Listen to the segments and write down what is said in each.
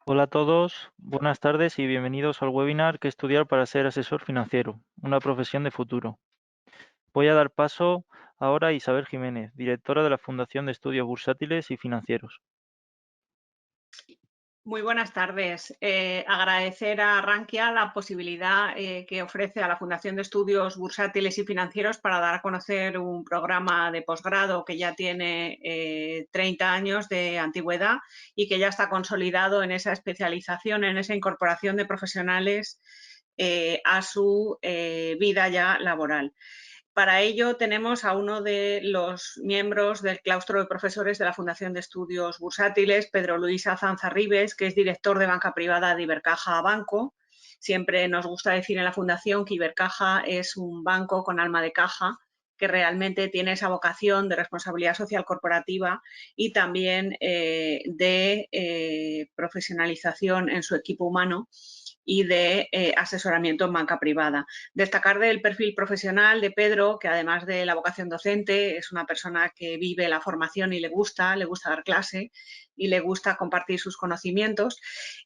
Hola a todos, buenas tardes y bienvenidos al webinar ¿Qué estudiar para ser asesor financiero? Una profesión de futuro. Voy a dar paso ahora a Isabel Jiménez, directora de la Fundación de Estudios Bursátiles y Financieros. Muy buenas tardes. Agradecer a Rankia la posibilidad que ofrece a la Fundación de Estudios Bursátiles y Financieros para dar a conocer un programa de posgrado que ya tiene 30 años de antigüedad y que ya está consolidado en esa especialización, en esa incorporación de profesionales a su vida ya laboral. Para ello tenemos a uno de los miembros del claustro de profesores de la Fundación de Estudios Bursátiles, Pedro Luis Azanza Ribes, que es director de banca privada de Ibercaja Banco. Siempre nos gusta decir en la Fundación que Ibercaja es un banco con alma de caja, que realmente tiene esa vocación de responsabilidad social corporativa y también de profesionalización en su equipo humano y de asesoramiento en banca privada. Destacar del perfil profesional de Pedro, que además de la vocación docente, es una persona que vive la formación y le gusta dar clase y le gusta compartir sus conocimientos.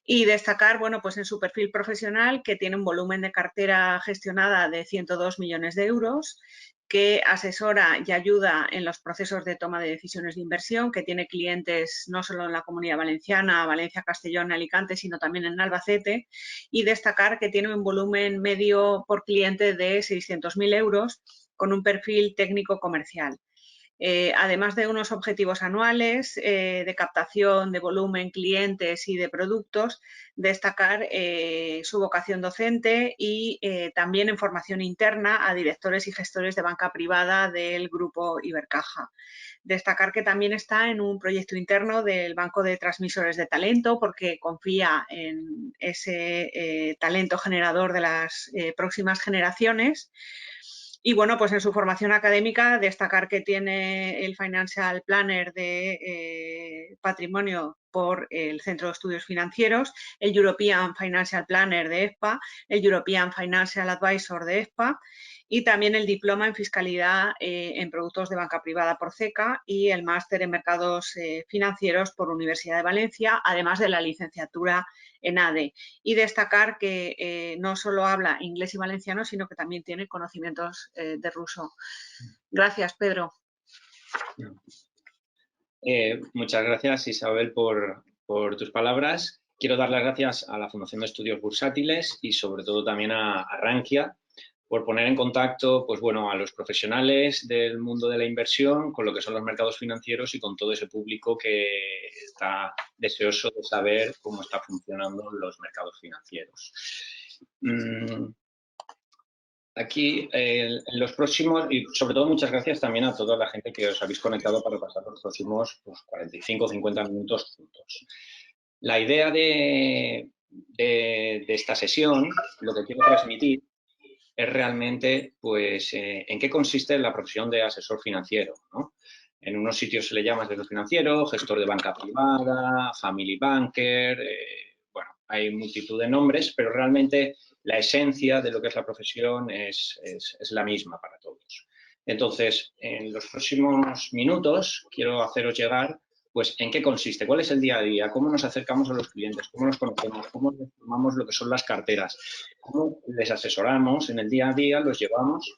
Y destacar, bueno, pues en su perfil profesional que tiene un volumen de cartera gestionada de 102 millones de euros, que asesora y ayuda en los procesos de toma de decisiones de inversión, que tiene clientes no solo en la Comunidad Valenciana, Valencia, Castellón, Alicante, sino también en Albacete, y destacar que tiene un volumen medio por cliente de 600.000 euros con un perfil técnico comercial. Además de unos objetivos anuales de captación de volumen, clientes y de productos, destacar su vocación docente y también en formación interna a directores y gestores de banca privada del grupo Ibercaja. Destacar que también está en un proyecto interno del Banco de Transmisores de Talento porque confía en ese talento generador de las próximas generaciones. Y bueno, pues en su formación académica destacar que tiene el Financial Planner de patrimonio por el Centro de Estudios Financieros, el European Financial Planner de EFPA, el European Financial Advisor de EFPA y también el diploma en fiscalidad en productos de banca privada por CECA y el máster en mercados financieros por Universidad de Valencia, además de la licenciatura en ADE. Y destacar que no solo habla inglés y valenciano, sino que también tiene conocimientos de ruso. Gracias, Pedro. Muchas gracias, Isabel, por tus palabras. Quiero dar las gracias a la Fundación de Estudios Bursátiles y sobre todo también a Rankia por poner en contacto, pues bueno, a los profesionales del mundo de la inversión con lo que son los mercados financieros y con todo ese público que está deseoso de saber cómo están funcionando los mercados financieros. Aquí, en los próximos, y sobre todo muchas gracias también a toda la gente que os habéis conectado para pasar los próximos 45 o 50 minutos juntos. La idea de esta sesión, lo que quiero transmitir, es realmente pues, en qué consiste la profesión de asesor financiero, ¿no? En unos sitios se le llama asesor financiero, gestor de banca privada, family banker, bueno, hay multitud de nombres, pero realmente la esencia de lo que es la profesión es la misma para todos. Entonces, en los próximos minutos quiero haceros llegar pues en qué consiste, cuál es el día a día, cómo nos acercamos a los clientes, cómo nos conocemos, cómo formamos lo que son las carteras, cómo les asesoramos en el día a día, los llevamos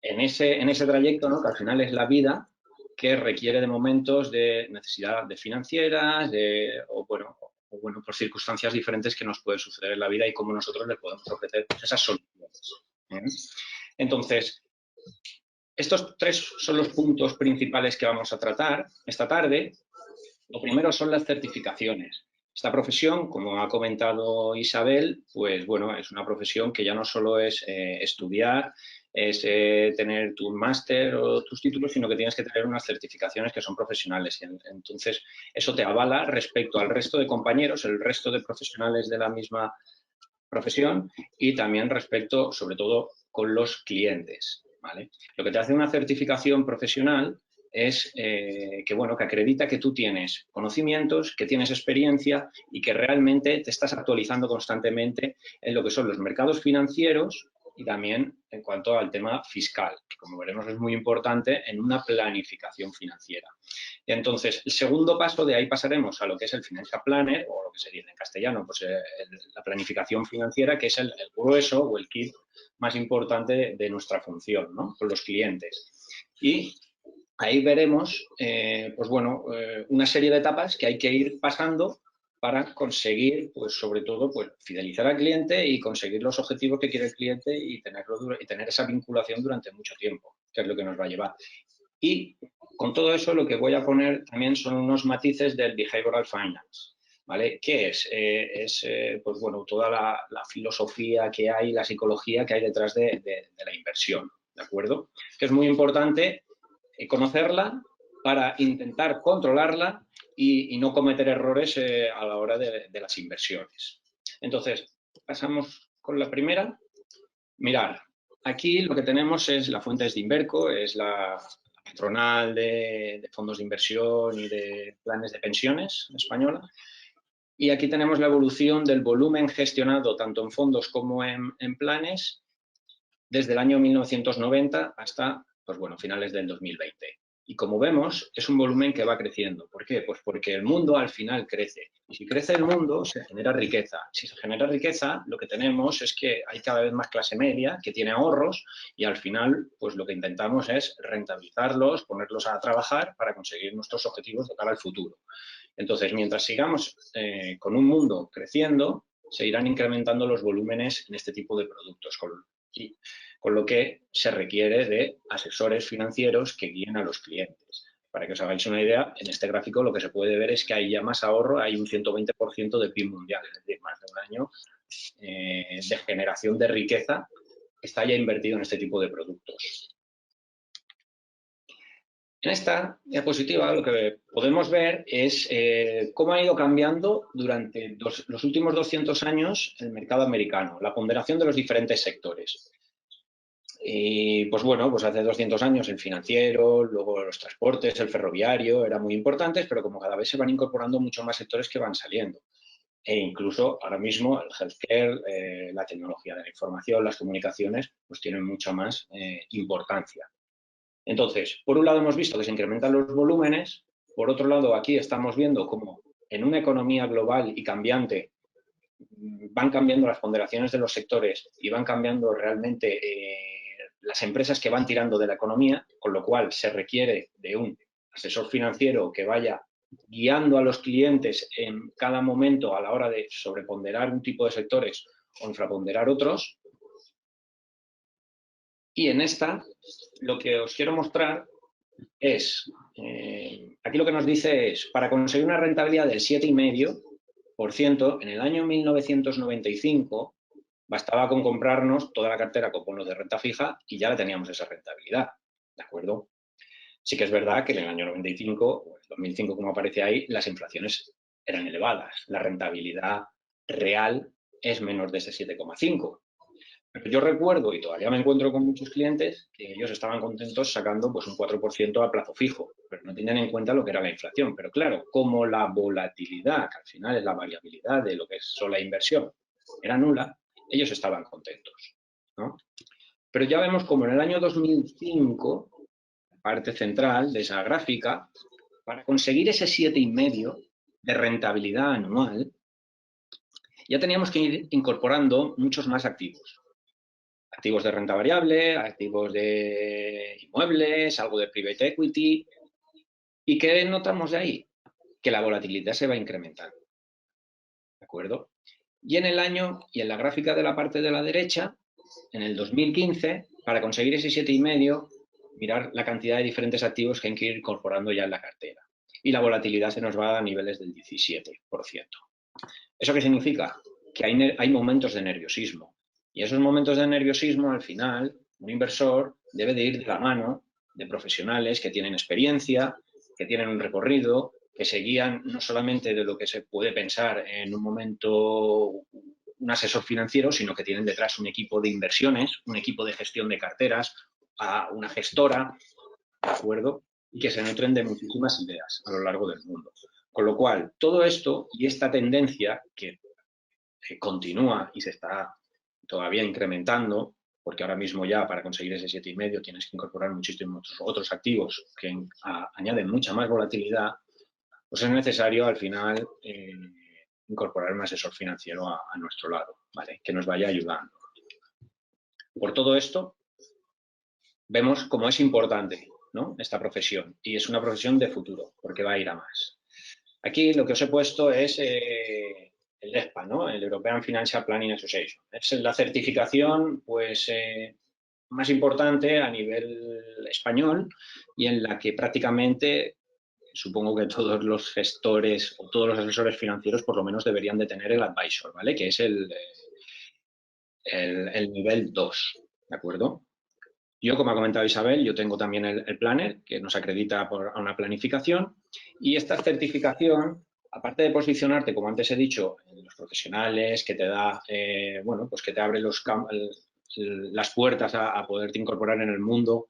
en ese trayecto, ¿no? Que al final es la vida, que requiere de momentos de necesidad de financieras, o bueno, por circunstancias diferentes que nos pueden suceder en la vida y cómo nosotros les podemos ofrecer esas soluciones. Entonces, estos tres son los puntos principales que vamos a tratar esta tarde. Lo primero son las certificaciones. Esta profesión, como ha comentado Isabel, pues bueno, es una profesión que ya no solo es estudiar, es tener tu máster o tus títulos, sino que tienes que tener unas certificaciones que son profesionales. Entonces, eso te avala respecto al resto de compañeros, el resto de profesionales de la misma profesión y también respecto, sobre todo, con los clientes, ¿vale? Lo que te hace una certificación profesional es que, bueno, que acredita que tú tienes conocimientos, que tienes experiencia y que realmente te estás actualizando constantemente en lo que son los mercados financieros y también en cuanto al tema fiscal, que como veremos es muy importante en una planificación financiera. Y entonces, el segundo paso, de ahí pasaremos a lo que es el Financial Planner, o lo que se dice en castellano, pues la planificación financiera, que es el grueso o el kit más importante de nuestra función, ¿no?, con los clientes. Y ahí veremos, pues bueno, una serie de etapas que hay que ir pasando para conseguir, pues sobre todo, pues fidelizar al cliente y conseguir los objetivos que quiere el cliente y tener esa vinculación durante mucho tiempo, que es lo que nos va a llevar. Y con todo eso lo que voy a poner también son unos matices del Behavioral Finance, ¿vale? ¿Qué es? Pues bueno, toda la filosofía que hay, la psicología que hay detrás de la inversión, ¿de acuerdo? Que es muy importante conocerla para intentar controlarla y no cometer errores a la hora de las inversiones. Entonces, pasamos con la primera. Mirar, aquí lo que tenemos es la fuente de Inverco, es la patronal de fondos de inversión y de planes de pensiones española. Y aquí tenemos la evolución del volumen gestionado tanto en fondos como en planes desde el año 1990 hasta, pues bueno, finales del 2020. Y como vemos, es un volumen que va creciendo. ¿Por qué? Pues porque el mundo al final crece. Y si crece el mundo, se genera riqueza. Si se genera riqueza, lo que tenemos es que hay cada vez más clase media que tiene ahorros y al final, pues lo que intentamos es rentabilizarlos, ponerlos a trabajar para conseguir nuestros objetivos de cara al futuro. Entonces, mientras sigamos con un mundo creciendo, se irán incrementando los volúmenes en este tipo de productos, con lo que se requiere de asesores financieros que guíen a los clientes. Para que os hagáis una idea, en este gráfico lo que se puede ver es que hay ya más ahorro, hay un 120% de PIB mundial, es decir, más de un año de generación de riqueza está ya invertido en este tipo de productos. En esta diapositiva lo que podemos ver es cómo ha ido cambiando durante los últimos 200 años el mercado americano, la ponderación de los diferentes sectores. Y pues bueno, pues hace 200 años el financiero, luego los transportes, el ferroviario eran muy importantes, pero como cada vez se van incorporando muchos más sectores que van saliendo. E incluso ahora mismo el healthcare, la tecnología de la información, las comunicaciones, pues tienen mucha más importancia. Entonces, por un lado hemos visto que se incrementan los volúmenes, por otro lado aquí estamos viendo cómo en una economía global y cambiante van cambiando las ponderaciones de los sectores y van cambiando realmente las empresas que van tirando de la economía, con lo cual se requiere de un asesor financiero que vaya guiando a los clientes en cada momento a la hora de sobreponderar un tipo de sectores o infraponderar otros. Y en esta, lo que os quiero mostrar es, aquí lo que nos dice es, para conseguir una rentabilidad del 7,5%, en el año 1995 bastaba con comprarnos toda la cartera con bonos de renta fija y ya la teníamos esa rentabilidad, ¿de acuerdo? Sí que es verdad que en el año 95 o el 2005, como aparece ahí, las inflaciones eran elevadas. La rentabilidad real es menos de ese 7,5. Pero yo recuerdo, y todavía me encuentro con muchos clientes, que ellos estaban contentos sacando pues un 4% a plazo fijo, pero no tenían en cuenta lo que era la inflación. Pero claro, como la volatilidad, que al final es la variabilidad de lo que es sola inversión, era nula, ellos estaban contentos, ¿no? Pero ya vemos como en el año 2005, la parte central de esa gráfica, para conseguir ese 7,5 de rentabilidad anual, ya teníamos que ir incorporando muchos más activos. Activos de renta variable, activos de inmuebles, algo de private equity. ¿Y qué notamos de ahí? Que la volatilidad se va incrementando. ¿De acuerdo? Y en el año, y en la gráfica de la parte de la derecha, en el 2015, para conseguir ese 7,5, mirar la cantidad de diferentes activos que hay que ir incorporando ya en la cartera. Y la volatilidad se nos va a niveles del 17%. ¿Eso qué significa? Que hay momentos de nerviosismo. Y esos momentos de nerviosismo, al final, un inversor debe de ir de la mano de profesionales que tienen experiencia, que tienen un recorrido, que se guían no solamente de lo que se puede pensar en un momento un asesor financiero, sino que tienen detrás un equipo de inversiones, un equipo de gestión de carteras, una gestora, ¿de acuerdo? Y que se nutren de muchísimas ideas a lo largo del mundo. Con lo cual, todo esto y esta tendencia que continúa y se está todavía incrementando, porque ahora mismo ya para conseguir ese 7,5 tienes que incorporar muchísimos otros activos que añaden mucha más volatilidad, pues es necesario al final incorporar un asesor financiero a nuestro lado, ¿vale? Que nos vaya ayudando. Por todo esto, vemos cómo es importante, ¿no?, esta profesión, y es una profesión de futuro, porque va a ir a más. Aquí lo que os he puesto es el EFPA, ¿no?, el European Financial Planning Association. Es la certificación pues, más importante a nivel español y en la que prácticamente, supongo que todos los gestores o todos los asesores financieros por lo menos deberían de tener el advisor, ¿vale?, que es el nivel 2, ¿de acuerdo? Yo, como ha comentado Isabel, yo tengo también el planner, que nos acredita a una planificación, y esta certificación, aparte de posicionarte, como antes he dicho, en los profesionales, que te da, bueno, pues que te abre las puertas a poderte incorporar en el mundo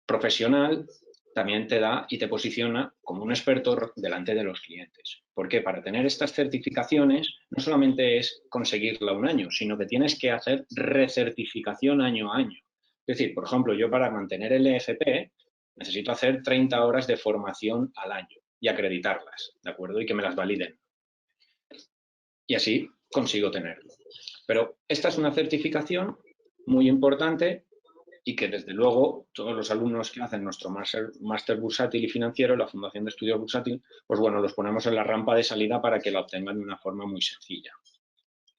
profesional, también te da y te posiciona como un experto delante de los clientes. Porque para tener estas certificaciones no solamente es conseguirla un año, sino que tienes que hacer recertificación año a año. Es decir, por ejemplo, yo para mantener el EFP necesito hacer 30 horas de formación al año y acreditarlas, ¿de acuerdo? Y que me las validen. Y así consigo tenerlo. Pero esta es una certificación muy importante y que, desde luego, todos los alumnos que hacen nuestro máster bursátil y financiero, la Fundación de Estudios Bursátil, pues bueno, los ponemos en la rampa de salida para que la obtengan de una forma muy sencilla.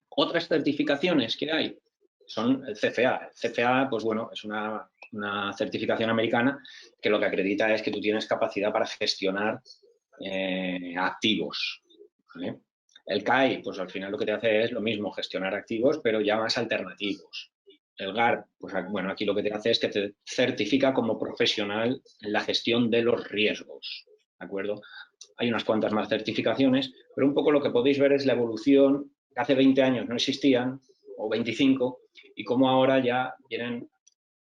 Otras certificaciones que hay son el CFA. El CFA, pues bueno, es una certificación americana que lo que acredita es que tú tienes capacidad para gestionar activos, ¿vale? El CAI, pues al final lo que te hace es lo mismo, gestionar activos, pero ya más alternativos. El GARP, pues bueno, aquí lo que te hace es que te certifica como profesional en la gestión de los riesgos, ¿de acuerdo? Hay unas cuantas más certificaciones, pero un poco lo que podéis ver es la evolución, que hace 20 años no existían, o 25, y cómo ahora ya tienen,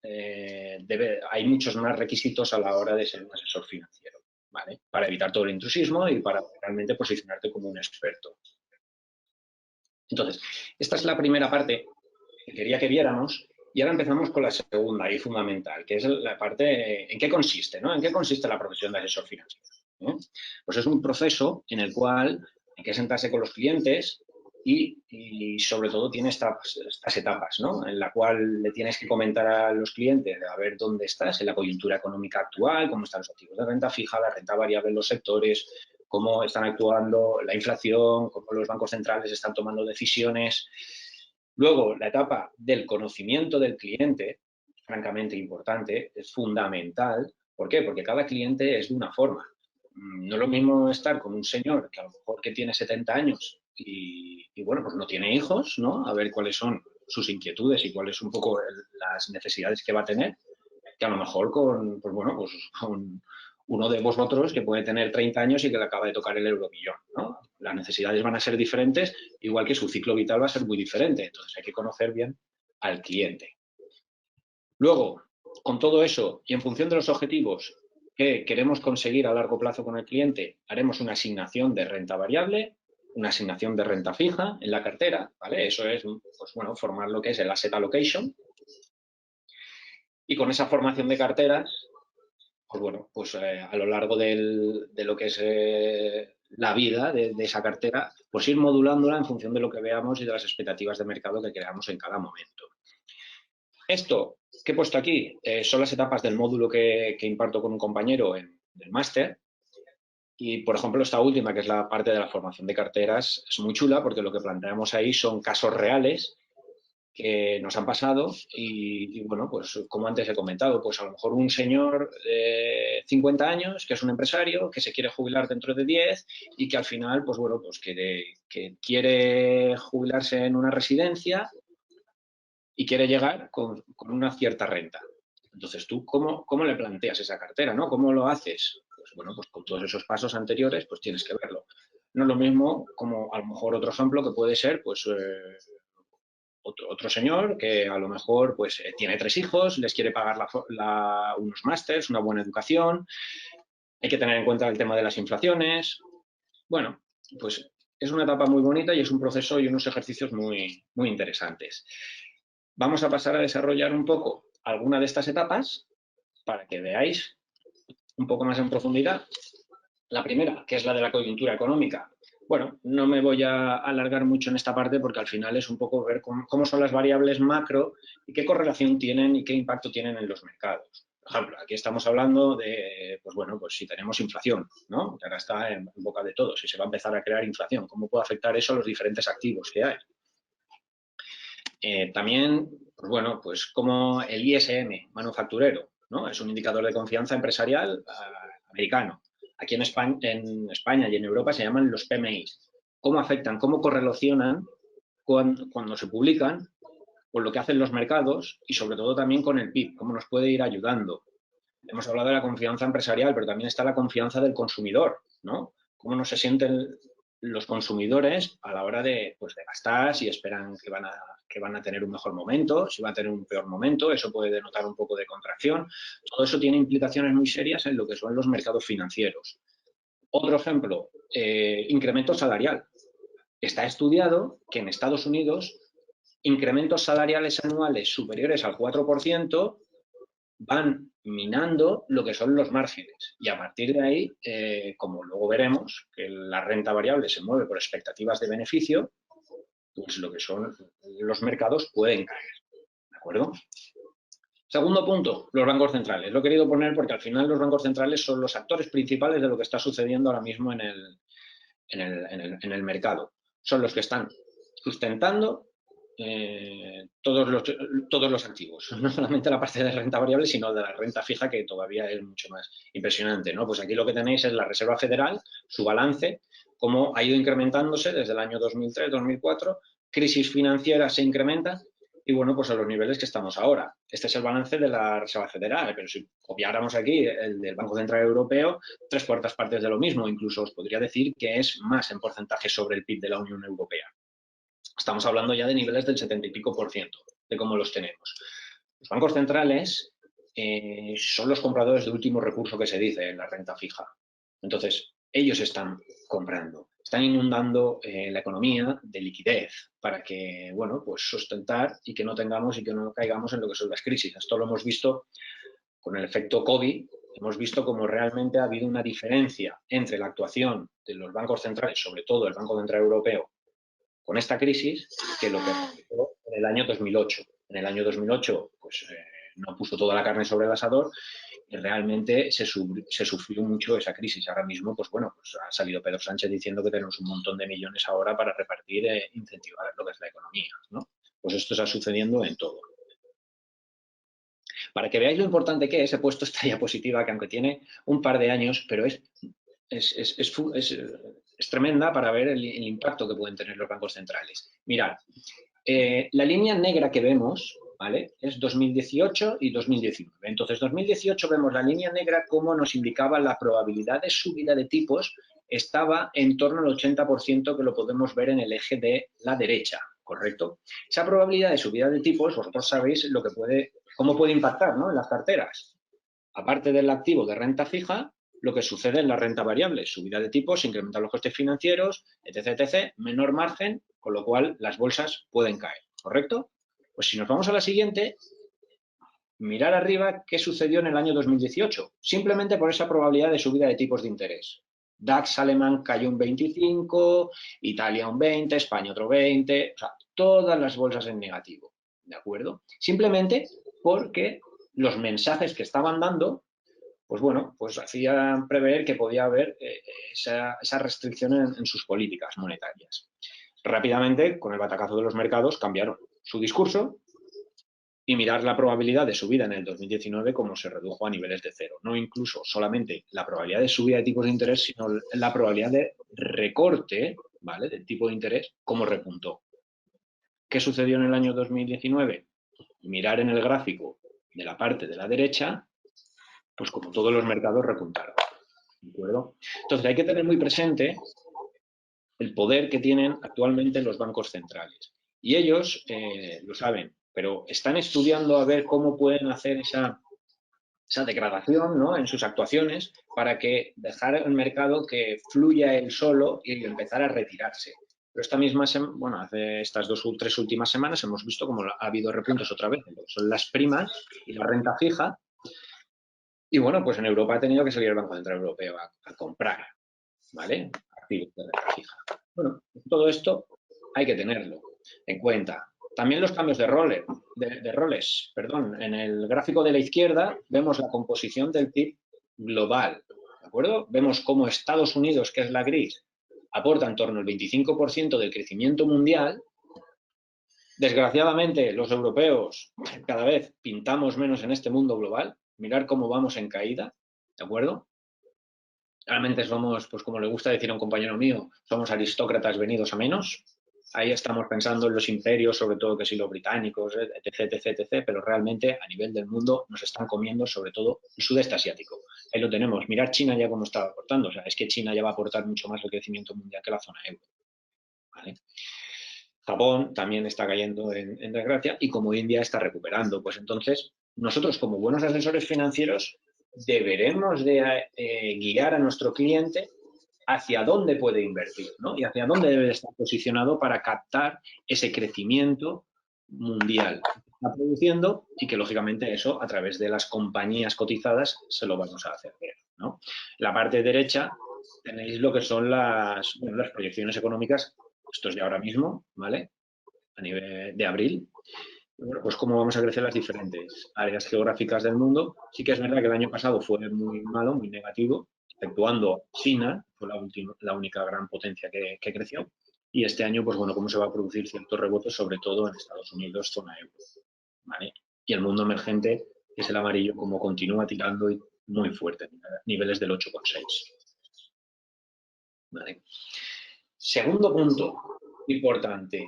hay muchos más requisitos a la hora de ser un asesor financiero, ¿vale? Para evitar todo el intrusismo y para realmente posicionarte como un experto. Entonces, esta es la primera parte que quería que viéramos, y ahora empezamos con la segunda y fundamental, que es la parte en qué consiste, ¿no? ¿En qué consiste la profesión de asesor financiero? Pues es un proceso en el cual hay que sentarse con los clientes y sobre todo tiene estas etapas, ¿no?, en la cual le tienes que comentar a los clientes a ver dónde estás en la coyuntura económica actual, cómo están los activos de renta fija, la renta variable en los sectores, cómo están actuando la inflación, cómo los bancos centrales están tomando decisiones. Luego, la etapa del conocimiento del cliente, francamente importante, es fundamental. ¿Por qué? Porque cada cliente es de una forma. No es lo mismo estar con un señor que a lo mejor que tiene 70 años y bueno, pues no tiene hijos, ¿no? A ver cuáles son sus inquietudes y cuáles son un poco las necesidades que va a tener, que a lo mejor con, pues bueno, pues con uno de vosotros que puede tener 30 años y que le acaba de tocar el euromillón, ¿no? Las necesidades van a ser diferentes, igual que su ciclo vital va a ser muy diferente. Entonces hay que conocer bien al cliente. Luego, con todo eso y en función de los objetivos que queremos conseguir a largo plazo con el cliente, haremos una asignación de renta variable, una asignación de renta fija en la cartera, ¿vale? Eso es, pues bueno, formar lo que es el asset allocation. Y con esa formación de carteras, pues bueno, pues a lo largo de lo que es la vida de esa cartera, pues ir modulándola en función de lo que veamos y de las expectativas de mercado que creamos en cada momento. Esto que he puesto aquí son las etapas del módulo que imparto con un compañero en el máster. Y, por ejemplo, esta última, que es la parte de la formación de carteras, es muy chula porque lo que planteamos ahí son casos reales que nos han pasado y bueno, pues como antes he comentado, pues a lo mejor un señor de 50 años que es un empresario que se quiere jubilar dentro de 10 y que al final, pues bueno, pues que quiere jubilarse en una residencia y quiere llegar con una cierta renta. Entonces, ¿tú cómo le planteas esa cartera, ¿no? ¿Cómo lo haces? Pues bueno, pues con todos esos pasos anteriores, pues tienes que verlo. No es lo mismo como a lo mejor otro ejemplo que puede ser, pues otro señor que a lo mejor pues tiene 3 hijos, les quiere pagar unos másters, una buena educación. Hay que tener en cuenta el tema de las inflaciones. Bueno, pues es una etapa muy bonita y es un proceso y unos ejercicios muy, muy interesantes. vamos a pasar a desarrollar un poco alguna de estas etapas para que veáis un poco más en profundidad. La primera, que es la de la coyuntura económica. Bueno, no me voy a alargar mucho en esta parte porque al final es un poco ver cómo son las variables macro y qué correlación tienen y qué impacto tienen en los mercados. Por ejemplo, aquí estamos hablando de, pues bueno, pues si tenemos inflación, ¿no? Que ahora está en boca de todos, si se va a empezar a crear inflación, ¿cómo puede afectar eso a los diferentes activos que hay? También, pues bueno, pues como el ISM manufacturero, ¿no? Es un indicador de confianza empresarial americano. Aquí en España y en Europa se llaman los PMI. ¿Cómo afectan, cómo correlacionan cuando se publican con lo que hacen los mercados y sobre todo también con el PIB? ¿Cómo nos puede ir ayudando? Hemos hablado de la confianza empresarial, pero también está la confianza del consumidor, ¿no? ¿Cómo no se sienten los consumidores a la hora de, pues, de gastar, si esperan que van a tener un mejor momento, si van a tener un peor momento? Eso puede denotar un poco de contracción. Todo eso tiene implicaciones muy serias en lo que son los mercados financieros. Otro ejemplo, incremento salarial. Está estudiado que en Estados Unidos incrementos salariales anuales superiores al 4% van minando lo que son los márgenes. Y a partir de ahí, como luego veremos, que la renta variable se mueve por expectativas de beneficio, pues lo que son los mercados pueden caer. ¿De acuerdo? Segundo punto, los bancos centrales. Lo he querido poner porque al final los bancos centrales son los actores principales de lo que está sucediendo ahora mismo en el mercado. Son los que están sustentando todos los activos, no solamente la parte de renta variable, sino de la renta fija, que todavía es mucho más impresionante, ¿no? Pues aquí lo que tenéis es la Reserva Federal, su balance, cómo ha ido incrementándose desde el año 2003-2004, crisis financiera se incrementa y, bueno, pues a los niveles que estamos ahora. Este es el balance de la Reserva Federal, pero si copiáramos aquí el del Banco Central Europeo, 3/4 partes de lo mismo, incluso os podría decir que es más en porcentaje sobre el PIB de la Unión Europea. Estamos hablando ya de niveles del 70 y pico % de cómo los tenemos. Los bancos centrales son los compradores de último recurso que se dice en la renta fija. Entonces, ellos están comprando, están inundando la economía de liquidez para que, bueno, pues sustentar y que no tengamos y que no caigamos en lo que son las crisis. Esto lo hemos visto con el efecto COVID. Hemos visto cómo realmente ha habido una diferencia entre la actuación de los bancos centrales, sobre todo el Banco Central Europeo, con esta crisis, que lo que pasó en el año 2008. En el año 2008, pues no puso toda la carne sobre el asador y realmente se sufrió mucho esa crisis. Ahora mismo, pues bueno, pues ha salido Pedro Sánchez diciendo que tenemos un montón de millones ahora para repartir e incentivar lo que es la economía, ¿no? Pues esto está sucediendo en todo. Para que veáis lo importante que es, he puesto esta diapositiva que aunque tiene un par de años, pero es tremenda para ver el impacto que pueden tener los bancos centrales. Mirad, la línea negra que vemos, ¿vale?, es 2018 y 2019. Entonces, 2018 vemos la línea negra como nos indicaba la probabilidad de subida de tipos estaba en torno al 80%, que lo podemos ver en el eje de la derecha, ¿correcto? Esa probabilidad de subida de tipos, vosotros sabéis cómo puede impactar, ¿no?, en las carteras. Aparte del activo de renta fija, lo que sucede en la renta variable, subida de tipos, incrementan los costes financieros, etc., etc., menor margen, con lo cual las bolsas pueden caer, ¿correcto? Pues si nos vamos a la siguiente, mirar arriba qué sucedió en el año 2018, simplemente por esa probabilidad de subida de tipos de interés. DAX alemán cayó un 25, Italia un 20, España otro 20, o sea, todas las bolsas en negativo, ¿de acuerdo? Simplemente porque los mensajes que estaban dando, pues bueno, pues hacían prever que podía haber esa restricción en sus políticas monetarias. Rápidamente, con el batacazo de los mercados, cambiaron su discurso y mirar la probabilidad de subida en el 2019 como se redujo a niveles de cero. No incluso solamente la probabilidad de subida de tipos de interés, sino la probabilidad de recorte, ¿vale?, del tipo de interés, como repuntó. ¿Qué sucedió en el año 2019? Mirar en el gráfico de la parte de la derecha, pues como todos los mercados repuntaron, ¿de acuerdo? Entonces hay que tener muy presente el poder que tienen actualmente los bancos centrales. Y ellos lo saben, pero están estudiando a ver cómo pueden hacer esa degradación, ¿no?, en sus actuaciones, para que dejar el mercado que fluya él solo y empezar a retirarse. pero esta misma semana, hace estas 2 o 3 últimas semanas hemos visto como ha habido repuntes otra vez, son las primas y la renta fija, y bueno, pues en Europa ha tenido que salir el Banco Central Europeo a comprar, ¿vale? Activos de renta fija. Bueno, todo esto hay que tenerlo en cuenta. También los cambios de roles, perdón. En el gráfico de la izquierda vemos la composición del PIB global, ¿de acuerdo? Vemos cómo Estados Unidos, que es la gris, aporta en torno al 25% del crecimiento mundial. Desgraciadamente, los europeos cada vez pintamos menos en este mundo global. Mirar cómo vamos en caída, ¿de acuerdo? Realmente somos, pues como le gusta decir a un compañero mío, somos aristócratas venidos a menos. Ahí estamos pensando en los imperios, sobre todo que si los británicos, etc, etc, etc, pero realmente a nivel del mundo nos están comiendo sobre todo el sudeste asiático. Ahí lo tenemos. Mirar China ya cómo está aportando. O sea, es que China ya va a aportar mucho más el crecimiento mundial que la zona euro. ¿Vale? Japón también está cayendo en desgracia y como India está recuperando. Pues entonces, nosotros como buenos asesores financieros deberemos de guiar a nuestro cliente hacia dónde puede invertir, ¿no? Y hacia dónde debe estar posicionado para captar ese crecimiento mundial que está produciendo y que, lógicamente, eso a través de las compañías cotizadas se lo vamos a hacer ver, ¿no? En la parte derecha tenéis lo que son las proyecciones económicas. Esto es de ahora mismo, ¿vale? A nivel de abril. Bueno, pues cómo vamos a crecer las diferentes áreas geográficas del mundo. Sí que es verdad que el año pasado fue muy malo, muy negativo, exceptuando China, fue la única gran potencia que creció. Y este año, pues bueno, cómo se va a producir ciertos rebotes, sobre todo en Estados Unidos, zona euro, ¿vale? Y el mundo emergente, que es el amarillo, como continúa tirando muy fuerte, niveles del 8,6. ¿Vale? Segundo punto importante,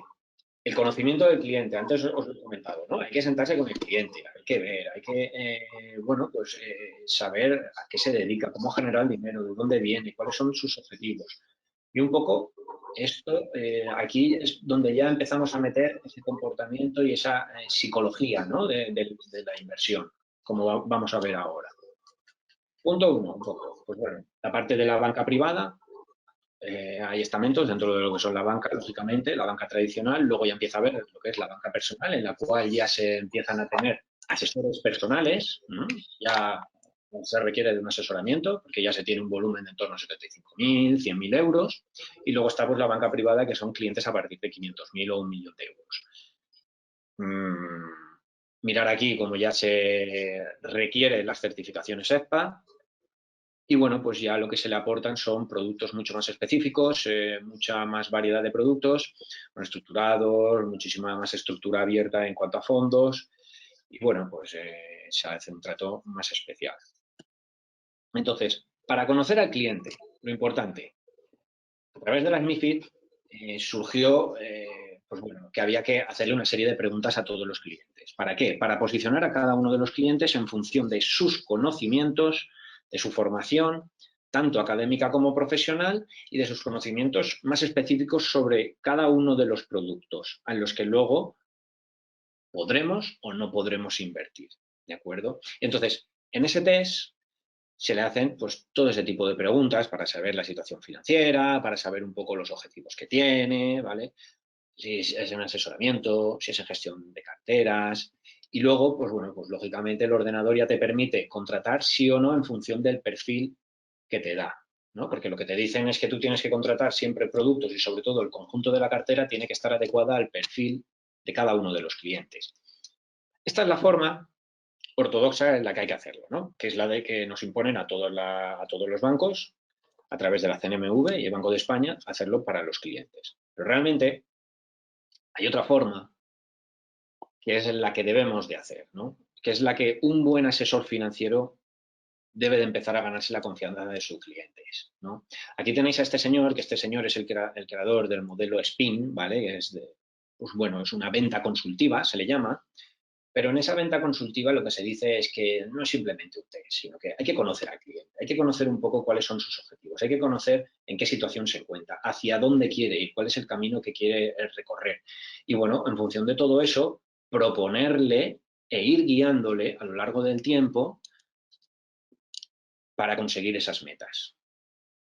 el conocimiento del cliente. Antes os lo he comentado, ¿no? Hay que sentarse con el cliente, hay que ver, hay que, saber a qué se dedica, cómo genera el dinero, de dónde viene, cuáles son sus objetivos. Y un poco esto, aquí es donde ya empezamos a meter ese comportamiento y esa psicología, ¿no? de la inversión, como vamos a ver ahora. Punto 1, un poco, pues bueno, la parte de la banca privada. Hay estamentos dentro de lo que son la banca, lógicamente, la banca tradicional. Luego ya empieza a ver lo que es la banca personal, en la cual ya se empiezan a tener asesores personales. Ya se requiere de un asesoramiento, porque ya se tiene un volumen de en torno a 75.000, 100.000 euros. Y luego está pues la banca privada, que son clientes a partir de 500.000 o 1.000.000 de euros. Mirar aquí como ya se requiere las certificaciones EFPA. Y bueno, pues ya lo que se le aportan son productos mucho más específicos, mucha más variedad de productos, estructurados, muchísima más estructura abierta en cuanto a fondos. Y bueno, pues se hace un trato más especial. Entonces, para conocer al cliente, lo importante, a través de las MiFID surgió pues bueno, que había que hacerle una serie de preguntas a todos los clientes. ¿Para qué? Para posicionar a cada uno de los clientes en función de sus conocimientos, de su formación, tanto académica como profesional, y de sus conocimientos más específicos sobre cada uno de los productos en los que luego podremos o no podremos invertir. ¿De acuerdo? Entonces, en ese test se le hacen pues todo ese tipo de preguntas para saber la situación financiera, para saber un poco los objetivos que tiene, ¿vale? Si es en asesoramiento, si es en gestión de carteras. Y luego, pues bueno, pues lógicamente el ordenador ya te permite contratar sí o no en función del perfil que te da, ¿no? Porque lo que te dicen es que tú tienes que contratar siempre productos y sobre todo el conjunto de la cartera tiene que estar adecuada al perfil de cada uno de los clientes. Esta es la forma ortodoxa en la que hay que hacerlo, ¿no? Que es la de que nos imponen a todos los bancos, a través de la CNMV y el Banco de España, hacerlo para los clientes. Pero realmente hay otra forma que es la que debemos de hacer, ¿no? Que es la que un buen asesor financiero debe de empezar a ganarse la confianza de sus clientes, ¿no? Aquí tenéis a este señor, que este señor es el creador del modelo SPIN, ¿vale? Que es pues bueno, es una venta consultiva, se le llama, pero en esa venta consultiva lo que se dice es que no es simplemente un test, sino que hay que conocer al cliente, hay que conocer un poco cuáles son sus objetivos, hay que conocer en qué situación se encuentra, hacia dónde quiere ir, cuál es el camino que quiere recorrer. Y bueno, en función de todo eso, proponerle e ir guiándole a lo largo del tiempo para conseguir esas metas.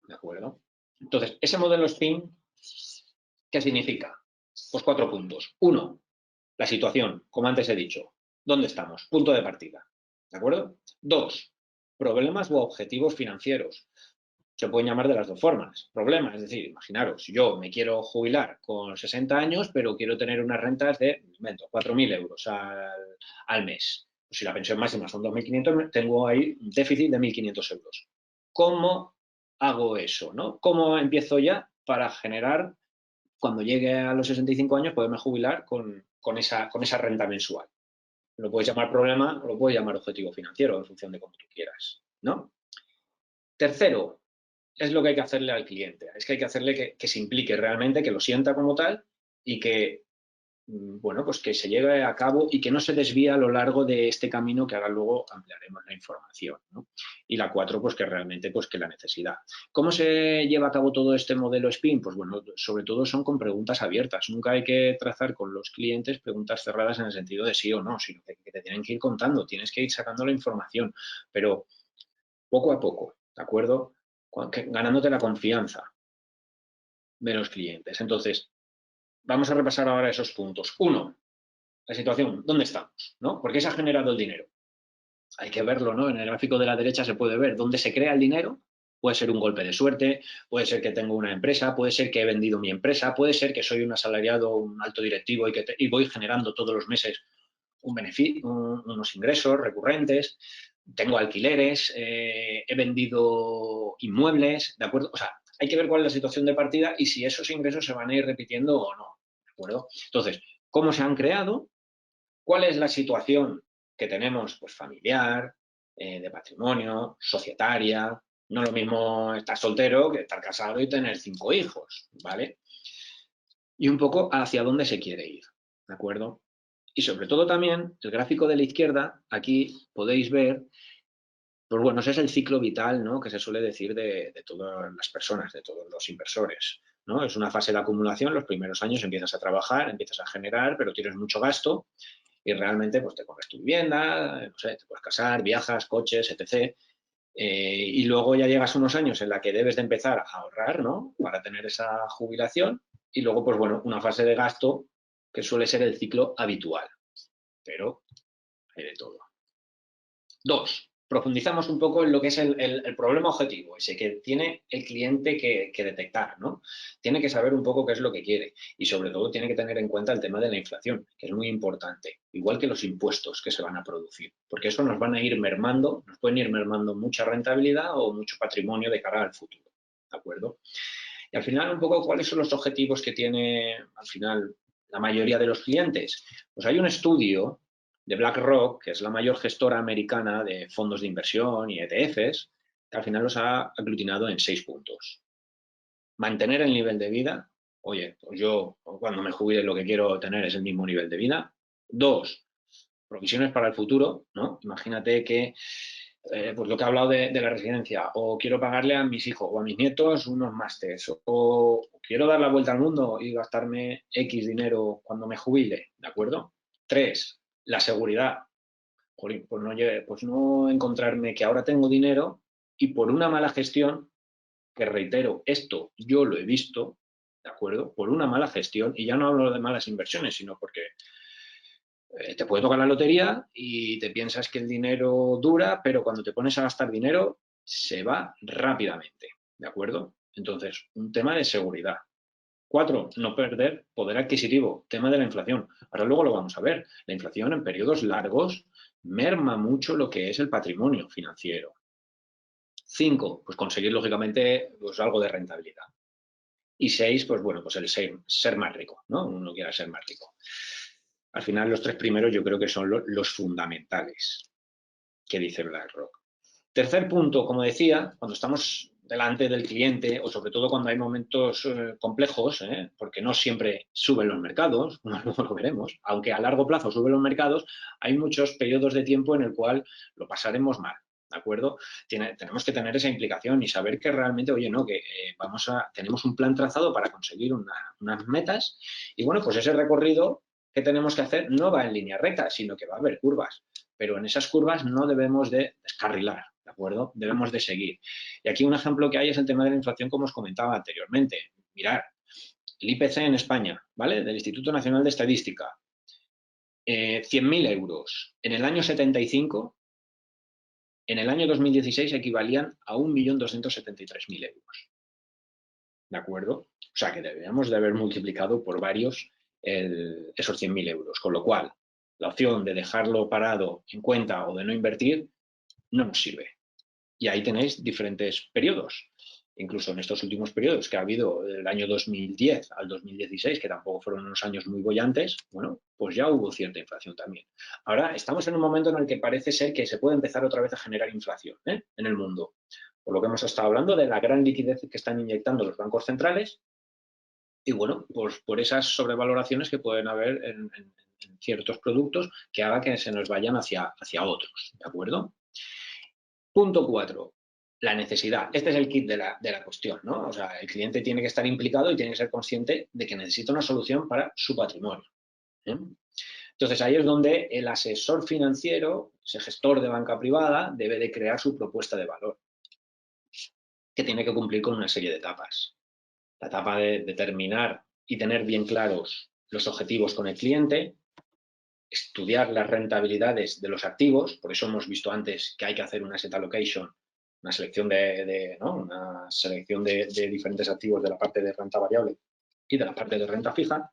¿De acuerdo? Entonces, ese modelo SPIN, ¿Qué significa? Pues 4 puntos. 1, la situación, como antes he dicho. ¿Dónde estamos? Punto de partida. ¿De acuerdo? 2, problemas u objetivos financieros. Se pueden llamar de las dos formas. Problemas, es decir, imaginaros, yo me quiero jubilar con 60 años, pero quiero tener unas rentas de 4.000 euros al mes. Pues si la pensión máxima son 2.500, tengo ahí un déficit de 1.500 euros. ¿Cómo hago eso, no? ¿Cómo empiezo ya para generar, cuando llegue a los 65 años, poderme jubilar con esa renta mensual? Lo puedes llamar problema o lo puedes llamar objetivo financiero, en función de cómo tú quieras, ¿no? Tercero, es lo que hay que hacerle al cliente. Es que hay que hacerle que se implique realmente, que lo sienta como tal y que, bueno, pues que se lleve a cabo y que no se desvíe a lo largo de este camino, que ahora luego ampliaremos la información, ¿no? Y la 4, pues que realmente, pues que la necesidad. ¿Cómo se lleva a cabo todo este modelo SPIN? Pues bueno, sobre todo son con preguntas abiertas. Nunca hay que trazar con los clientes preguntas cerradas en el sentido de sí o no, sino que te tienen que ir contando, tienes que ir sacando la información, pero poco a poco, ¿de acuerdo? Ganándote la confianza de los clientes. Entonces, vamos a repasar ahora esos puntos. 1, la situación, ¿dónde estamos? ¿No? ¿Por qué se ha generado el dinero? Hay que verlo, ¿no? En el gráfico de la derecha se puede ver dónde se crea el dinero. Puede ser un golpe de suerte, puede ser que tengo una empresa, puede ser que he vendido mi empresa, puede ser que soy un asalariado, un alto directivo y voy generando todos los meses un beneficio, unos ingresos recurrentes, tengo alquileres, he vendido inmuebles, ¿de acuerdo? O sea, hay que ver cuál es la situación de partida y si esos ingresos se van a ir repitiendo o no, ¿de acuerdo? Entonces, ¿cómo se han creado? ¿Cuál es la situación que tenemos? Pues familiar, de patrimonio, societaria. No es lo mismo estar soltero que estar casado y tener 5 hijos, ¿vale? Y un poco hacia dónde se quiere ir, ¿de acuerdo? Y sobre todo también, el gráfico de la izquierda, aquí podéis ver, pues bueno, ese es el ciclo vital, ¿no?, que se suele decir de todas las personas, de todos los inversores, ¿no? Es una fase de acumulación, los primeros años empiezas a trabajar, empiezas a generar, pero tienes mucho gasto y realmente pues te compras tu vivienda, no sé, te puedes casar, viajas, coches, etc. Y luego ya llegas a unos años en la que debes de empezar a ahorrar, ¿no?, para tener esa jubilación y luego, pues bueno, una fase de gasto que suele ser el ciclo habitual, pero hay de todo. 2, profundizamos un poco en lo que es el problema objetivo, ese que tiene el cliente que detectar, ¿no? Tiene que saber un poco qué es lo que quiere y sobre todo tiene que tener en cuenta el tema de la inflación, que es muy importante, igual que los impuestos que se van a producir, porque eso nos van a ir mermando, nos pueden ir mermando mucha rentabilidad o mucho patrimonio de cara al futuro, ¿de acuerdo? Y al final un poco cuáles son los objetivos que tiene al final la mayoría de los clientes. Pues hay un estudio de BlackRock, que es la mayor gestora americana de fondos de inversión y ETFs, que al final los ha aglutinado en 6 puntos. Mantener el nivel de vida. Oye, pues yo cuando me jubile lo que quiero tener es el mismo nivel de vida. 2, provisiones para el futuro, ¿no? Imagínate que, pues lo que he hablado de la residencia, o quiero pagarle a mis hijos o a mis nietos unos másters, o quiero dar la vuelta al mundo y gastarme X dinero cuando me jubile, ¿de acuerdo? 3, la seguridad. Jolín, pues no encontrarme que ahora tengo dinero y por una mala gestión, que reitero, esto yo lo he visto, ¿de acuerdo? Por una mala gestión, y ya no hablo de malas inversiones, sino porque te puede tocar la lotería y te piensas que el dinero dura, pero cuando te pones a gastar dinero se va rápidamente, ¿de acuerdo? Entonces, un tema de seguridad. 4, no perder poder adquisitivo, tema de la inflación. Ahora luego lo vamos a ver. La inflación en periodos largos merma mucho lo que es el patrimonio financiero. 5, pues conseguir lógicamente pues algo de rentabilidad. Y 6, pues bueno, pues el ser más rico, ¿no? Uno quiere ser más rico. Al final los 3 primeros yo creo que son los fundamentales que dice BlackRock. Tercer punto, como decía, cuando estamos delante del cliente o sobre todo cuando hay momentos complejos, porque no siempre suben los mercados, luego lo veremos, aunque a largo plazo suben los mercados, hay muchos periodos de tiempo en el cual lo pasaremos mal, ¿de acuerdo? Tenemos que tener esa implicación y saber que realmente, oye, no, que tenemos un plan trazado para conseguir unas metas y bueno, pues ese recorrido que tenemos que hacer no va en línea recta, sino que va a haber curvas, pero en esas curvas no debemos de descarrilar, ¿de acuerdo? Debemos de seguir. Y aquí un ejemplo que hay es el tema de la inflación, como os comentaba anteriormente. Mirad, el IPC en España, ¿vale? Del Instituto Nacional de Estadística, 100.000 euros. En el año 75, en el año 2016 equivalían a 1.273.000 euros. ¿De acuerdo? O sea que deberíamos de haber multiplicado por varios esos 100.000 euros. Con lo cual, la opción de dejarlo parado en cuenta o de no invertir no nos sirve. Y ahí tenéis diferentes periodos. Incluso en estos últimos periodos que ha habido del año 2010 al 2016, que tampoco fueron unos años muy bollantes, bueno, pues ya hubo cierta inflación también. Ahora estamos en un momento en el que parece ser que se puede empezar otra vez a generar inflación en el mundo. Por lo que hemos estado hablando de la gran liquidez que están inyectando los bancos centrales y, bueno, pues por esas sobrevaloraciones que pueden haber en ciertos productos que haga que se nos vayan hacia otros, ¿de acuerdo? Punto 4. La necesidad. Este es el kit de la cuestión, ¿no? O sea, el cliente tiene que estar implicado y tiene que ser consciente de que necesita una solución para su patrimonio. Entonces, ahí es donde el asesor financiero, ese gestor de banca privada, debe de crear su propuesta de valor, que tiene que cumplir con una serie de etapas. La etapa de determinar y tener bien claros los objetivos con el cliente, estudiar las rentabilidades de los activos, por eso hemos visto antes que hay que hacer una asset allocation, una selección una selección de diferentes activos de la parte de renta variable y de la parte de renta fija,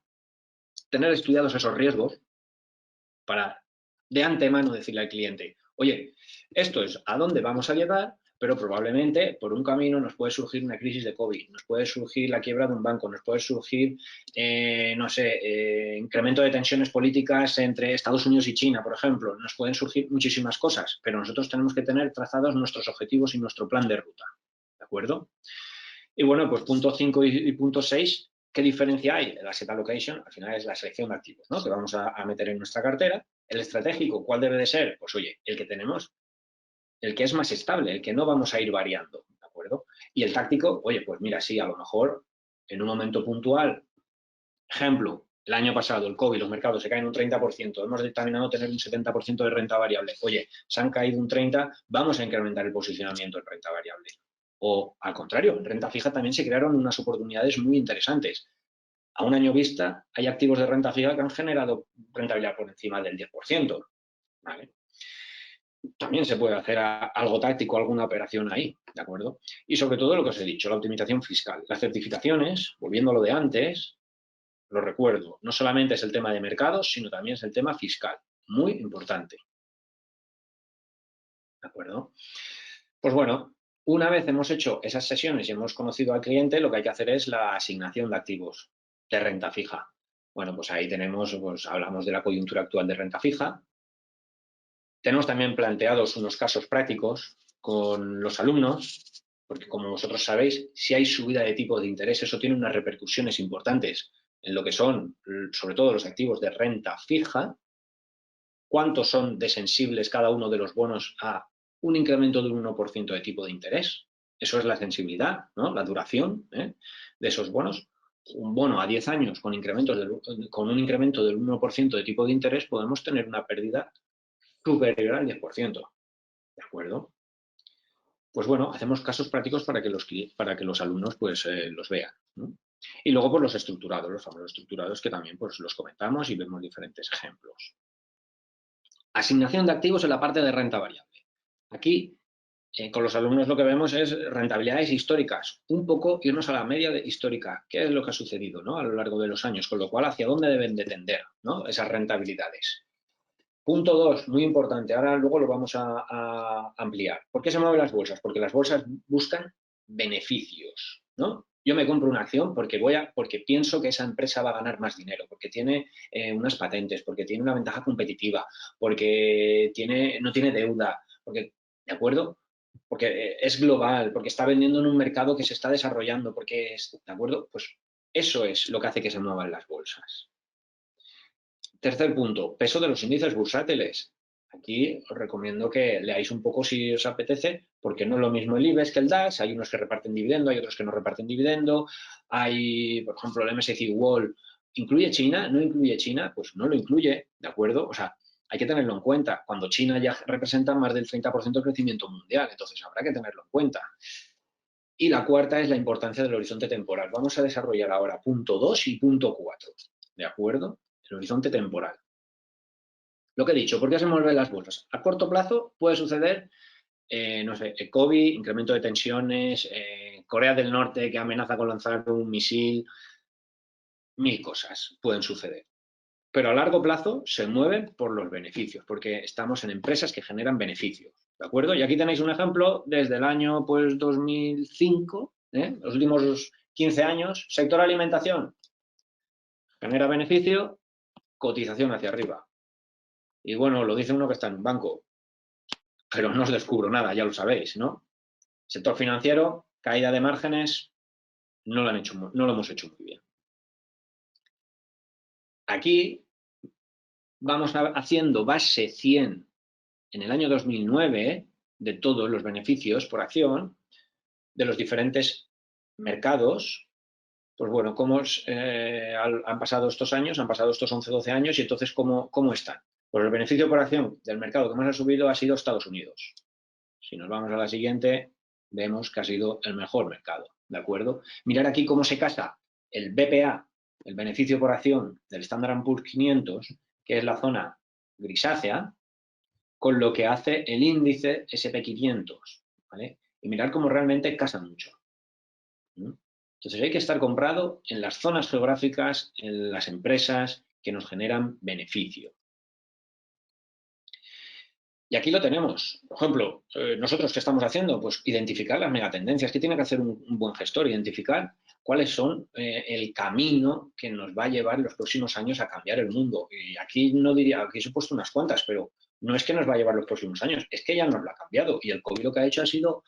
tener estudiados esos riesgos para de antemano decirle al cliente, oye, esto es a dónde vamos a llegar, pero probablemente por un camino nos puede surgir una crisis de COVID, nos puede surgir la quiebra de un banco, nos puede surgir, no sé, incremento de tensiones políticas entre Estados Unidos y China, por ejemplo. Nos pueden surgir muchísimas cosas, pero nosotros tenemos que tener trazados nuestros objetivos y nuestro plan de ruta, ¿de acuerdo? Y bueno, pues punto 5 y punto 6, ¿qué diferencia hay? El asset allocation, al final es la selección de activos, ¿no?, que vamos a meter en nuestra cartera. El estratégico, ¿cuál debe de ser? Pues oye, el que tenemos, el que es más estable, el que no vamos a ir variando, ¿de acuerdo? Y el táctico, oye, pues mira, sí, a lo mejor en un momento puntual, ejemplo, el año pasado el COVID, los mercados se caen un 30%, hemos determinado tener un 70% de renta variable. Oye, se han caído un 30%, vamos a incrementar el posicionamiento en renta variable. O al contrario, en renta fija también se crearon unas oportunidades muy interesantes. A un año vista hay activos de renta fija que han generado rentabilidad por encima del 10%. ¿Vale? También se puede hacer algo táctico, alguna operación ahí, ¿de acuerdo? Y sobre todo lo que os he dicho, la optimización fiscal. Las certificaciones, volviendo a lo de antes, lo recuerdo, no solamente es el tema de mercados, sino también es el tema fiscal. Muy importante. ¿De acuerdo? Pues bueno, una vez hemos hecho esas sesiones y hemos conocido al cliente, lo que hay que hacer es la asignación de activos de renta fija. Bueno, pues ahí tenemos, pues hablamos de la coyuntura actual de renta fija. Tenemos también planteados unos casos prácticos con los alumnos, porque como vosotros sabéis, si hay subida de tipo de interés, eso tiene unas repercusiones importantes en lo que son, sobre todo, los activos de renta fija. ¿Cuántos son de sensibles cada uno de los bonos a un incremento de un 1% de tipo de interés? Eso es la sensibilidad, ¿no? La duración de esos bonos. Un bono a 10 años con un incremento del 1% de tipo de interés, podemos tener una pérdida superior al 10%. ¿De acuerdo? Pues bueno, hacemos casos prácticos para que los alumnos pues, los vean, ¿no? Y luego pues, los estructurados, los famosos estructurados, que también pues, los comentamos y vemos diferentes ejemplos. Asignación de activos en la parte de renta variable. Aquí, con los alumnos lo que vemos es rentabilidades históricas, un poco irnos a la media histórica, qué es lo que ha sucedido, ¿no?, a lo largo de los años, con lo cual hacia dónde deben de tender, ¿no?, esas rentabilidades. Punto 2, muy importante, ahora luego lo vamos a ampliar. ¿Por qué se mueven las bolsas? Porque las bolsas buscan beneficios, ¿no? Yo me compro una acción porque pienso que esa empresa va a ganar más dinero, porque tiene unas patentes, porque tiene una ventaja competitiva, porque no tiene deuda, porque, ¿de acuerdo? Porque es global, porque está vendiendo en un mercado que se está desarrollando, porque ¿de acuerdo? Pues eso es lo que hace que se muevan las bolsas. Tercer punto, peso de los índices bursátiles. Aquí os recomiendo que leáis un poco si os apetece, porque no es lo mismo el IBEX que el DAX. Hay unos que reparten dividendo, hay otros que no reparten dividendo. Hay, por ejemplo, el MSCI World. ¿Incluye China? ¿No incluye China? Pues no lo incluye, ¿de acuerdo? O sea, hay que tenerlo en cuenta. Cuando China ya representa más del 30% del crecimiento mundial, entonces habrá que tenerlo en cuenta. Y la cuarta es la importancia del horizonte temporal. Vamos a desarrollar ahora punto 2 y punto 4. ¿De acuerdo? El horizonte temporal. Lo que he dicho, ¿por qué se mueven las bolsas? A corto plazo puede suceder, no sé, COVID, incremento de tensiones, Corea del Norte que amenaza con lanzar un misil, 1000 cosas pueden suceder. Pero a largo plazo se mueven por los beneficios, porque estamos en empresas que generan beneficios, ¿de acuerdo? Y aquí tenéis un ejemplo desde el año pues 2005, los últimos 15 años, sector alimentación, genera beneficio, cotización hacia arriba. Y bueno, lo dice uno que está en un banco, pero no os descubro nada, ya lo sabéis, ¿no? Sector financiero, caída de márgenes, no lo hemos hecho muy bien. Aquí vamos haciendo base 100 en el año 2009 de todos los beneficios por acción de los diferentes mercados. Pues bueno, ¿cómo han pasado estos años? Han pasado estos 11, 12 años y entonces ¿cómo están? Pues el beneficio por acción del mercado que más ha subido ha sido Estados Unidos. Si nos vamos a la siguiente, vemos que ha sido el mejor mercado, ¿de acuerdo? Mirar aquí cómo se casa el BPA, el beneficio por acción del Standard & Poor's 500, que es la zona grisácea, con lo que hace el índice SP500, ¿vale? Y mirar cómo realmente casan mucho. Entonces hay que estar comprado en las zonas geográficas, en las empresas que nos generan beneficio. Y aquí lo tenemos. Por ejemplo, nosotros ¿qué estamos haciendo? Pues identificar las megatendencias. ¿Qué tiene que hacer un buen gestor? Identificar cuáles son el camino que nos va a llevar en los próximos años a cambiar el mundo. Y aquí no diría, aquí he puesto unas cuantas, pero no es que nos va a llevar los próximos años, es que ya nos lo ha cambiado. Y el COVID lo que ha hecho ha sido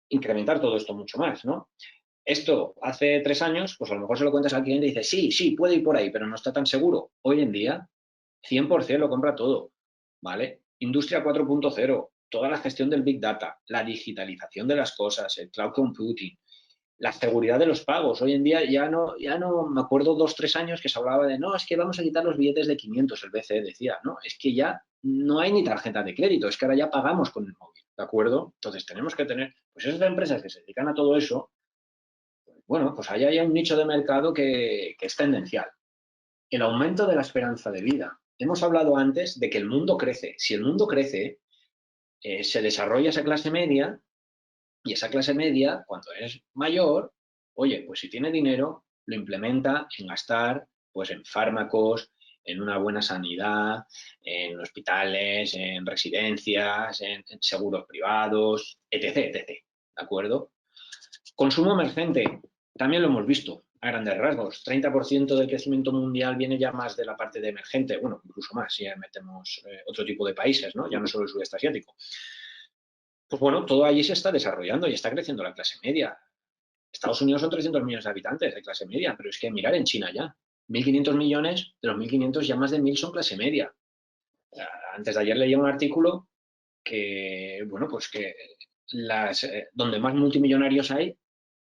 incrementar todo esto mucho más, ¿no? Esto hace 3 años, pues a lo mejor se lo cuentas al cliente y dice, sí, puede ir por ahí, pero no está tan seguro. Hoy en día, 100% lo compra todo, ¿vale? Industria 4.0, toda la gestión del Big Data, la digitalización de las cosas, el cloud computing, la seguridad de los pagos. Hoy en día ya no me acuerdo 2, 3 años que se hablaba de, no, es que vamos a quitar los billetes de 500, el BCE decía, no, es que ya no hay ni tarjeta de crédito, es que ahora ya pagamos con el móvil, ¿de acuerdo? Entonces tenemos que tener, pues esas empresas que se dedican a todo eso, bueno, pues ahí hay un nicho de mercado que es tendencial. El aumento de la esperanza de vida. Hemos hablado antes de que el mundo crece. Si el mundo crece, se desarrolla esa clase media y esa clase media, cuando es mayor, oye, pues si tiene dinero, lo implementa en gastar pues en fármacos, en una buena sanidad, en hospitales, en residencias, en seguros privados, etc., etc. ¿De acuerdo? Consumo emergente, también lo hemos visto a grandes rasgos. 30% del crecimiento mundial viene ya más de la parte de emergente, bueno, incluso más si ya metemos otro tipo de países, ¿no? Ya no solo el sudeste asiático. Pues bueno, todo allí se está desarrollando y está creciendo la clase media. Estados Unidos son 300 millones de habitantes de clase media, pero es que mirar en China ya. 1.500 millones, de los 1.500 ya más de 1.000 son clase media. Antes de ayer leía un artículo que, bueno, pues que donde más multimillonarios hay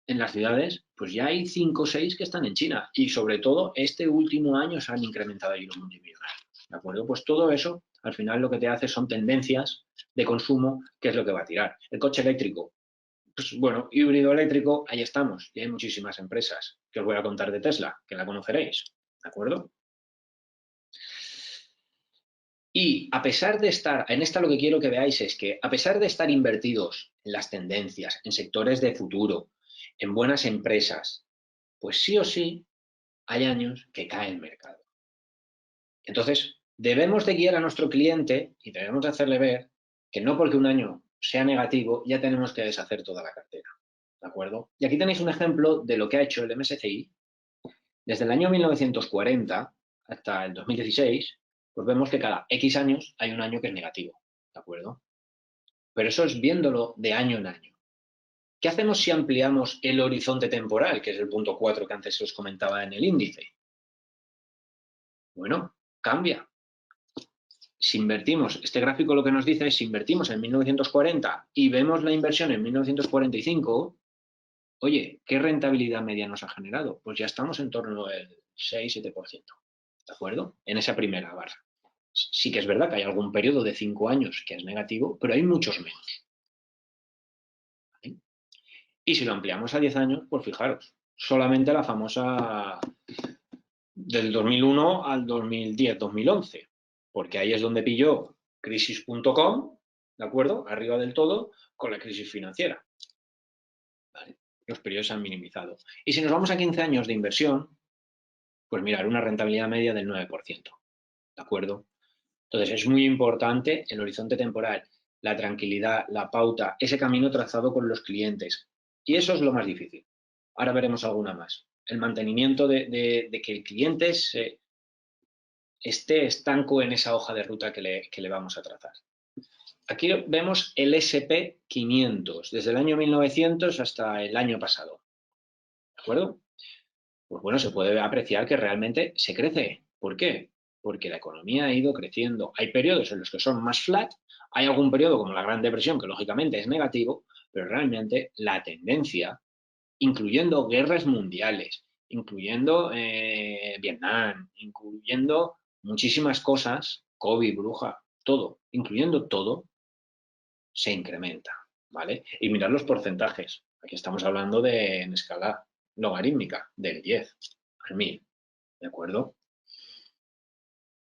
en las ciudades, pues ya hay 5 o 6 que están en China y sobre todo este último año se han incrementado ahí los multimillonarios, ¿de acuerdo? Pues todo eso al final lo que te hace son tendencias de consumo, que es lo que va a tirar. El coche eléctrico, pues bueno, híbrido eléctrico, ahí estamos y hay muchísimas empresas que os voy a contar de Tesla, que la conoceréis, ¿de acuerdo? Y a pesar de estar, en esta lo que quiero que veáis es que a pesar de estar invertidos en las tendencias, en sectores de futuro, en buenas empresas, pues sí o sí hay años que cae el mercado. Entonces, debemos de guiar a nuestro cliente y debemos de hacerle ver que no porque un año sea negativo ya tenemos que deshacer toda la cartera, ¿de acuerdo? Y aquí tenéis un ejemplo de lo que ha hecho el MSCI desde el año 1940 hasta el 2016, pues vemos que cada X años hay un año que es negativo, ¿de acuerdo? Pero eso es viéndolo de año en año. ¿Qué hacemos si ampliamos el horizonte temporal, que es el punto 4 que antes os comentaba en el índice? Bueno, cambia. Si invertimos, este gráfico lo que nos dice es si invertimos en 1940 y vemos la inversión en 1945, oye, ¿qué rentabilidad media nos ha generado? Pues ya estamos en torno al 6-7%, ¿de acuerdo? En esa primera barra. Sí que es verdad que hay algún periodo de 5 años que es negativo, pero hay muchos menos. ¿Vale? Y si lo ampliamos a 10 años, pues fijaros, solamente la famosa del 2001 al 2010, 2011, porque ahí es donde pilló crisis.com, ¿de acuerdo? Arriba del todo, con la crisis financiera. ¿Vale? Los periodos se han minimizado. Y si nos vamos a 15 años de inversión, pues mirar, una rentabilidad media del 9%, ¿de acuerdo? Entonces es muy importante el horizonte temporal, la tranquilidad, la pauta, ese camino trazado con los clientes. Y eso es lo más difícil. Ahora veremos alguna más. El mantenimiento de que el cliente esté estanco en esa hoja de ruta que le vamos a trazar. Aquí vemos el S&P 500, desde el año 1900 hasta el año pasado. ¿De acuerdo? Pues bueno, se puede apreciar que realmente se crece. ¿Por qué? Porque la economía ha ido creciendo. Hay periodos en los que son más flat, hay algún periodo como la Gran Depresión que lógicamente es negativo, pero realmente la tendencia, incluyendo guerras mundiales, incluyendo Vietnam, incluyendo muchísimas cosas, COVID, bruja, todo, incluyendo todo, se incrementa, ¿vale? Y mirad los porcentajes. Aquí estamos hablando en escala logarítmica, del 10 al 1000, ¿de acuerdo?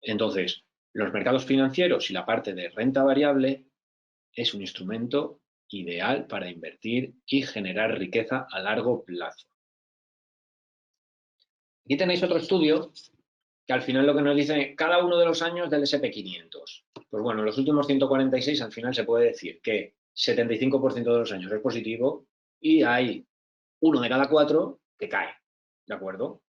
Entonces, los mercados financieros y la parte de renta variable es un instrumento ideal para invertir y generar riqueza a largo plazo. Aquí tenéis otro estudio que al final lo que nos dice cada uno de los años del S&P 500. Pues bueno, los últimos 146 al final se puede decir que 75% de los años es positivo y hay 1 de cada 4 que cae, ¿de acuerdo?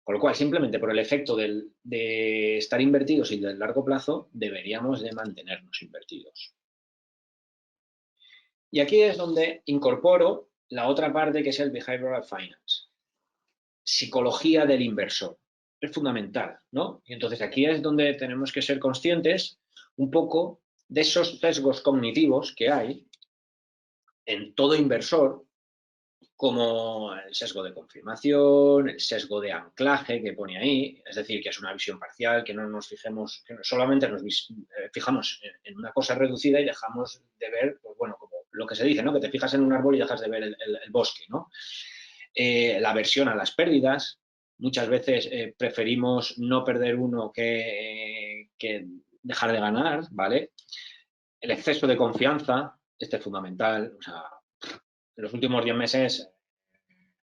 Con lo cual, simplemente por el efecto de estar invertidos y del largo plazo, deberíamos de mantenernos invertidos. Y aquí es donde incorporo la otra parte que es el Behavioral Finance. Psicología del inversor. Es fundamental, ¿no? Y entonces aquí es donde tenemos que ser conscientes un poco de esos sesgos cognitivos que hay en todo inversor, como el sesgo de confirmación, el sesgo de anclaje que pone ahí, es decir, que es una visión parcial, que no nos fijemos, que solamente nos fijamos en una cosa reducida y dejamos de ver, pues bueno, como lo que se dice, ¿no? Que te fijas en un árbol y dejas de ver el bosque, ¿no? La aversión a las pérdidas. Muchas veces preferimos no perder uno que dejar de ganar, ¿vale? El exceso de confianza, este es fundamental. O sea, en los últimos 10 meses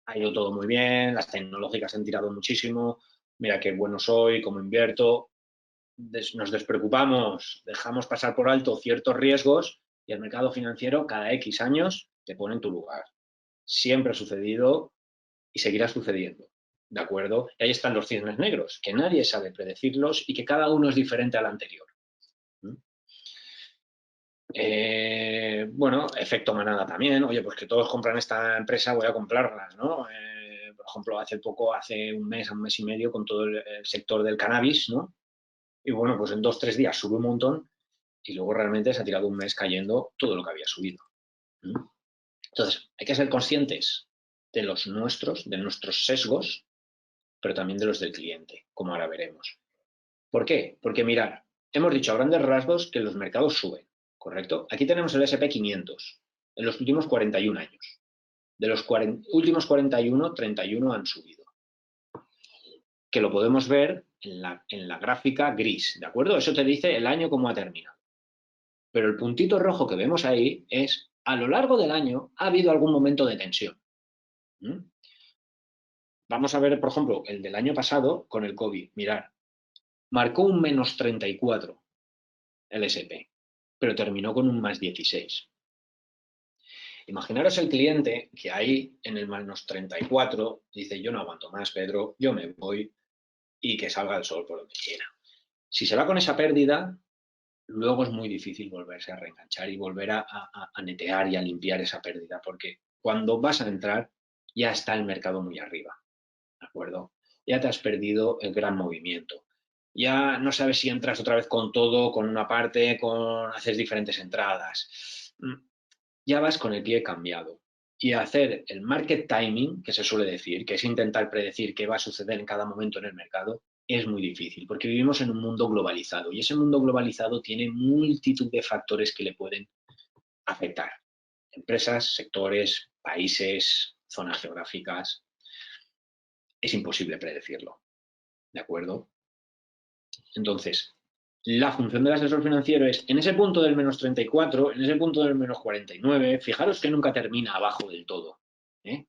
ha ido todo muy bien, las tecnológicas han tirado muchísimo, mira qué bueno soy, cómo invierto, nos despreocupamos, dejamos pasar por alto ciertos riesgos y el mercado financiero cada X años te pone en tu lugar. Siempre ha sucedido y seguirá sucediendo, ¿de acuerdo? Y ahí están los cisnes negros, que nadie sabe predecirlos y que cada uno es diferente al anterior. Bueno, efecto manada también. Oye, pues que todos compran esta empresa, voy a comprarlas, ¿no? Por ejemplo, hace un mes y medio, con todo el sector del cannabis, ¿no? Y bueno, pues en 2 o 3 días sube un montón y luego realmente se ha tirado un mes cayendo todo lo que había subido. Entonces, hay que ser conscientes de los nuestros sesgos, pero también de los del cliente, como ahora veremos. ¿Por qué? Porque mirad, hemos dicho a grandes rasgos que los mercados suben, ¿correcto? Aquí tenemos el S&P 500 en los últimos 41 años. De los últimos 41, 31 han subido. Que lo podemos ver en la gráfica gris, ¿de acuerdo? Eso te dice el año cómo ha terminado. Pero el puntito rojo que vemos ahí es, a lo largo del año ha habido algún momento de tensión. Vamos a ver, por ejemplo, el del año pasado con el COVID. Mirad, marcó un menos 34 el S&P, pero terminó con un más 16. Imaginaros el cliente que ahí en el menos 34 dice, yo no aguanto más, Pedro, yo me voy y que salga el sol por donde quiera. Si se va con esa pérdida, luego es muy difícil volverse a reenganchar y volver a netear y a limpiar esa pérdida, porque cuando vas a entrar ya está el mercado muy arriba, ¿de acuerdo? Ya te has perdido el gran movimiento. Ya no sabes si entras otra vez con todo, con una parte, haces diferentes entradas. Ya vas con el pie cambiado. Y hacer el market timing, que se suele decir, que es intentar predecir qué va a suceder en cada momento en el mercado, es muy difícil, porque vivimos en un mundo globalizado y ese mundo globalizado tiene multitud de factores que le pueden afectar. Empresas, sectores, países, zonas geográficas, es imposible predecirlo, ¿de acuerdo? Entonces, la función del asesor financiero es, en ese punto del menos 34, en ese punto del menos 49, fijaros que nunca termina abajo del todo, ¿eh?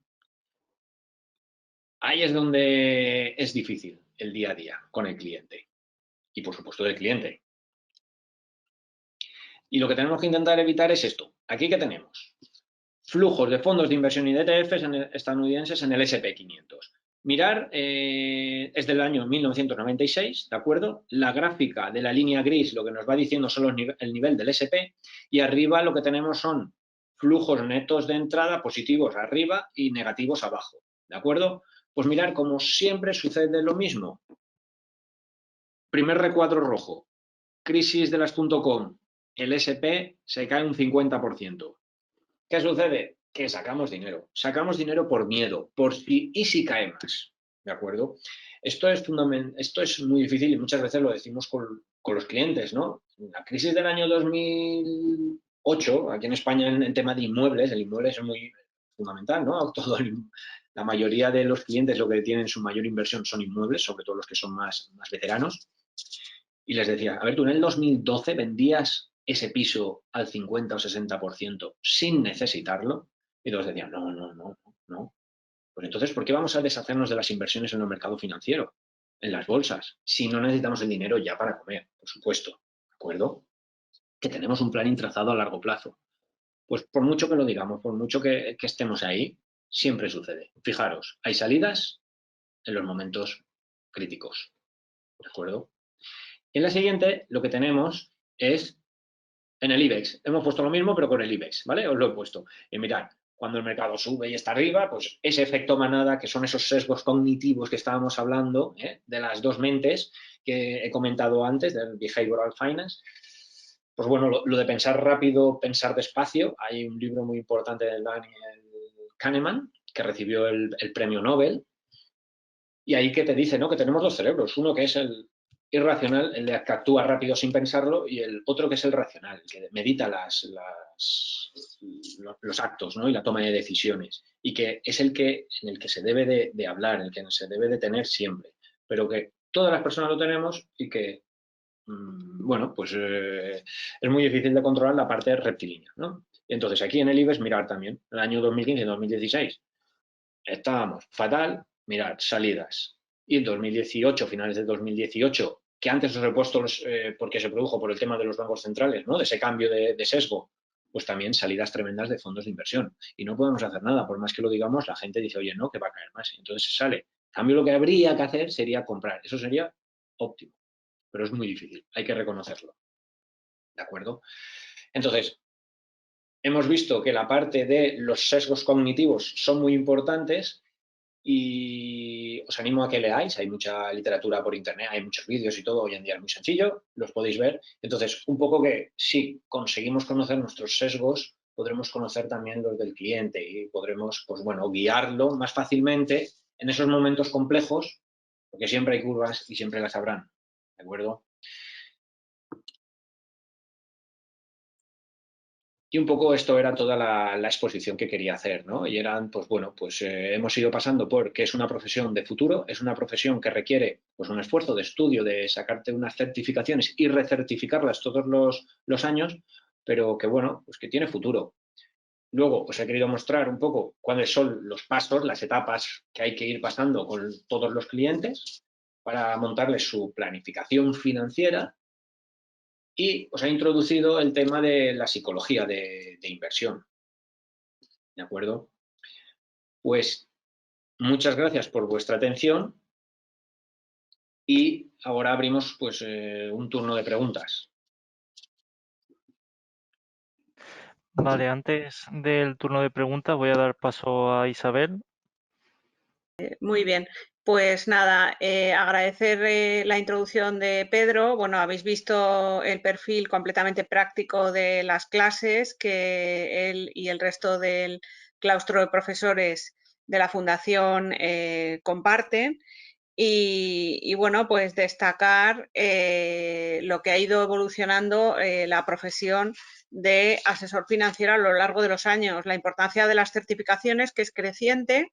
Ahí es donde es difícil el día a día con el cliente y, por supuesto, del cliente. Y lo que tenemos que intentar evitar es esto. Aquí, ¿qué tenemos? Flujos de fondos de inversión y de ETFs estadounidenses en el S&P 500. Mirar, es del año 1996, ¿de acuerdo? La gráfica de la línea gris lo que nos va diciendo son el nivel del S&P y arriba lo que tenemos son flujos netos de entrada positivos arriba y negativos abajo, ¿de acuerdo? Pues mirar, como siempre sucede lo mismo. Primer recuadro rojo, crisis de las .com, el S&P se cae un 50%. ¿Qué sucede? Que sacamos dinero. Sacamos dinero por miedo, por si y si cae más. ¿De acuerdo? Esto es muy difícil y muchas veces lo decimos con los clientes, ¿no? La crisis del año 2008, aquí en España en tema de inmuebles, el inmueble es muy fundamental, ¿no? La mayoría de los clientes lo que tienen su mayor inversión son inmuebles, sobre todo los que son más veteranos. Y les decía, a ver, tú en el 2012 vendías ese piso al 50 o 60% sin necesitarlo. Y todos decían, no. Pues entonces, ¿por qué vamos a deshacernos de las inversiones en el mercado financiero, en las bolsas, si no necesitamos el dinero ya para comer? Por supuesto, ¿de acuerdo? Que tenemos un plan trazado a largo plazo. Pues por mucho que lo digamos, por mucho que estemos ahí, siempre sucede. Fijaros, hay salidas en los momentos críticos, ¿de acuerdo? En la siguiente, lo que tenemos es en el IBEX. Hemos puesto lo mismo, pero con el IBEX, ¿vale? Os lo he puesto. Y mirad, cuando el mercado sube y está arriba, pues ese efecto manada, que son esos sesgos cognitivos que estábamos hablando, de las dos mentes que he comentado antes, del Behavioral Finance, pues bueno, lo de pensar rápido, pensar despacio. Hay un libro muy importante de Daniel Kahneman, que recibió el premio Nobel, y ahí que te dice, ¿no? Que tenemos dos cerebros, uno que es el irracional, el de que actúa rápido sin pensarlo, y el otro que es el racional, el que medita los actos, ¿no? Y la toma de decisiones, y que es en el que se debe de hablar, el que se debe de tener siempre, pero que todas las personas lo tenemos y que, bueno, pues es muy difícil de controlar la parte reptilínea, ¿no? Y entonces aquí en el IBEX mirar también, el año 2015 y 2016 estábamos fatal, mirad, salidas. Y en 2018, finales de 2018, que antes os he puesto porque se produjo por el tema de los bancos centrales, ¿no? De ese cambio de sesgo, pues también salidas tremendas de fondos de inversión. Y no podemos hacer nada, por más que lo digamos, la gente dice, oye, no, que va a caer más. Entonces sale. En cambio, lo que habría que hacer sería comprar. Eso sería óptimo, pero es muy difícil, hay que reconocerlo. ¿De acuerdo? Entonces, hemos visto que la parte de los sesgos cognitivos son muy importantes y os animo a que leáis, hay mucha literatura por internet, hay muchos vídeos y todo, hoy en día es muy sencillo, los podéis ver. Entonces, un poco que si conseguimos conocer nuestros sesgos, podremos conocer también los del cliente y podremos, pues bueno, guiarlo más fácilmente en esos momentos complejos, porque siempre hay curvas y siempre las habrán, ¿de acuerdo? Y un poco esto era toda la exposición que quería hacer, ¿no? Y eran, pues bueno, pues hemos ido pasando por que es una profesión de futuro, es una profesión que requiere pues un esfuerzo de estudio, de sacarte unas certificaciones y recertificarlas todos los años, pero que bueno, pues que tiene futuro. Luego, pues he querido mostrar un poco cuáles son los pasos, las etapas que hay que ir pasando con todos los clientes para montarles su planificación financiera. Y os ha introducido el tema de la psicología de inversión. ¿De acuerdo? Pues muchas gracias por vuestra atención y ahora abrimos pues un turno de preguntas. Vale, antes del turno de preguntas voy a dar paso a Isabel. Muy bien, pues nada, agradecer la introducción de Pedro. Bueno, habéis visto el perfil completamente práctico de las clases que él y el resto del claustro de profesores de la Fundación comparten. Y bueno, pues destacar lo que ha ido evolucionando la profesión de asesor financiero a lo largo de los años, la importancia de las certificaciones, que es creciente,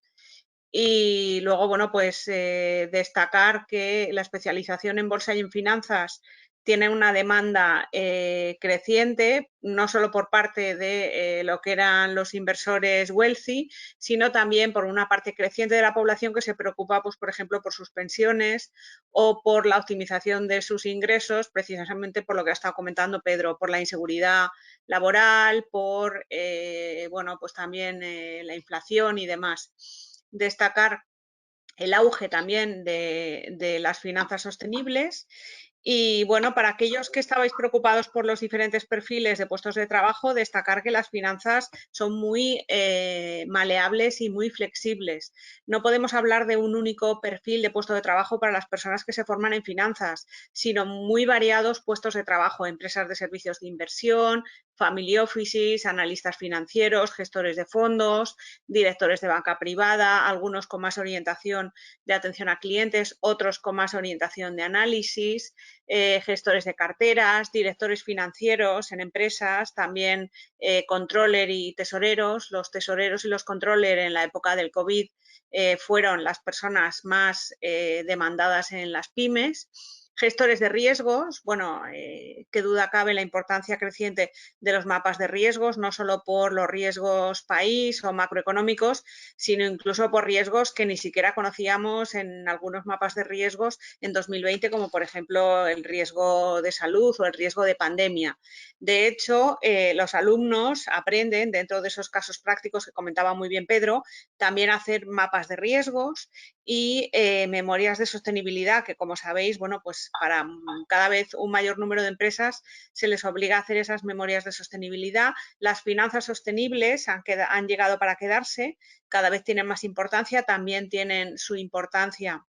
y luego, bueno, pues destacar que la especialización en bolsa y en finanzas tiene una demanda creciente, no solo por parte de lo que eran los inversores wealthy, sino también por una parte creciente de la población que se preocupa, pues, por ejemplo, por sus pensiones o por la optimización de sus ingresos, precisamente por lo que ha estado comentando Pedro, por la inseguridad laboral, por, bueno, pues también la inflación y demás. Destacar el auge también de las finanzas sostenibles. Y bueno, para aquellos que estabais preocupados por los diferentes perfiles de puestos de trabajo, destacar que las finanzas son muy maleables y muy flexibles. No podemos hablar de un único perfil de puesto de trabajo para las personas que se forman en finanzas, sino muy variados puestos de trabajo, empresas de servicios de inversión, family offices, analistas financieros, gestores de fondos, directores de banca privada, algunos con más orientación de atención a clientes, otros con más orientación de análisis, gestores de carteras, directores financieros en empresas, también controller y tesoreros. Los tesoreros y los controller en la época del COVID fueron las personas más demandadas en las pymes. Gestores de riesgos, bueno, qué duda cabe la importancia creciente de los mapas de riesgos, no solo por los riesgos país o macroeconómicos, sino incluso por riesgos que ni siquiera conocíamos en algunos mapas de riesgos en 2020, como por ejemplo el riesgo de salud o el riesgo de pandemia. De hecho, los alumnos aprenden, dentro de esos casos prácticos que comentaba muy bien Pedro, también a hacer mapas de riesgos y memorias de sostenibilidad, que como sabéis, bueno, pues para cada vez un mayor número de empresas se les obliga a hacer esas memorias de sostenibilidad. Las finanzas sostenibles han llegado para quedarse, cada vez tienen más importancia, también tienen su importancia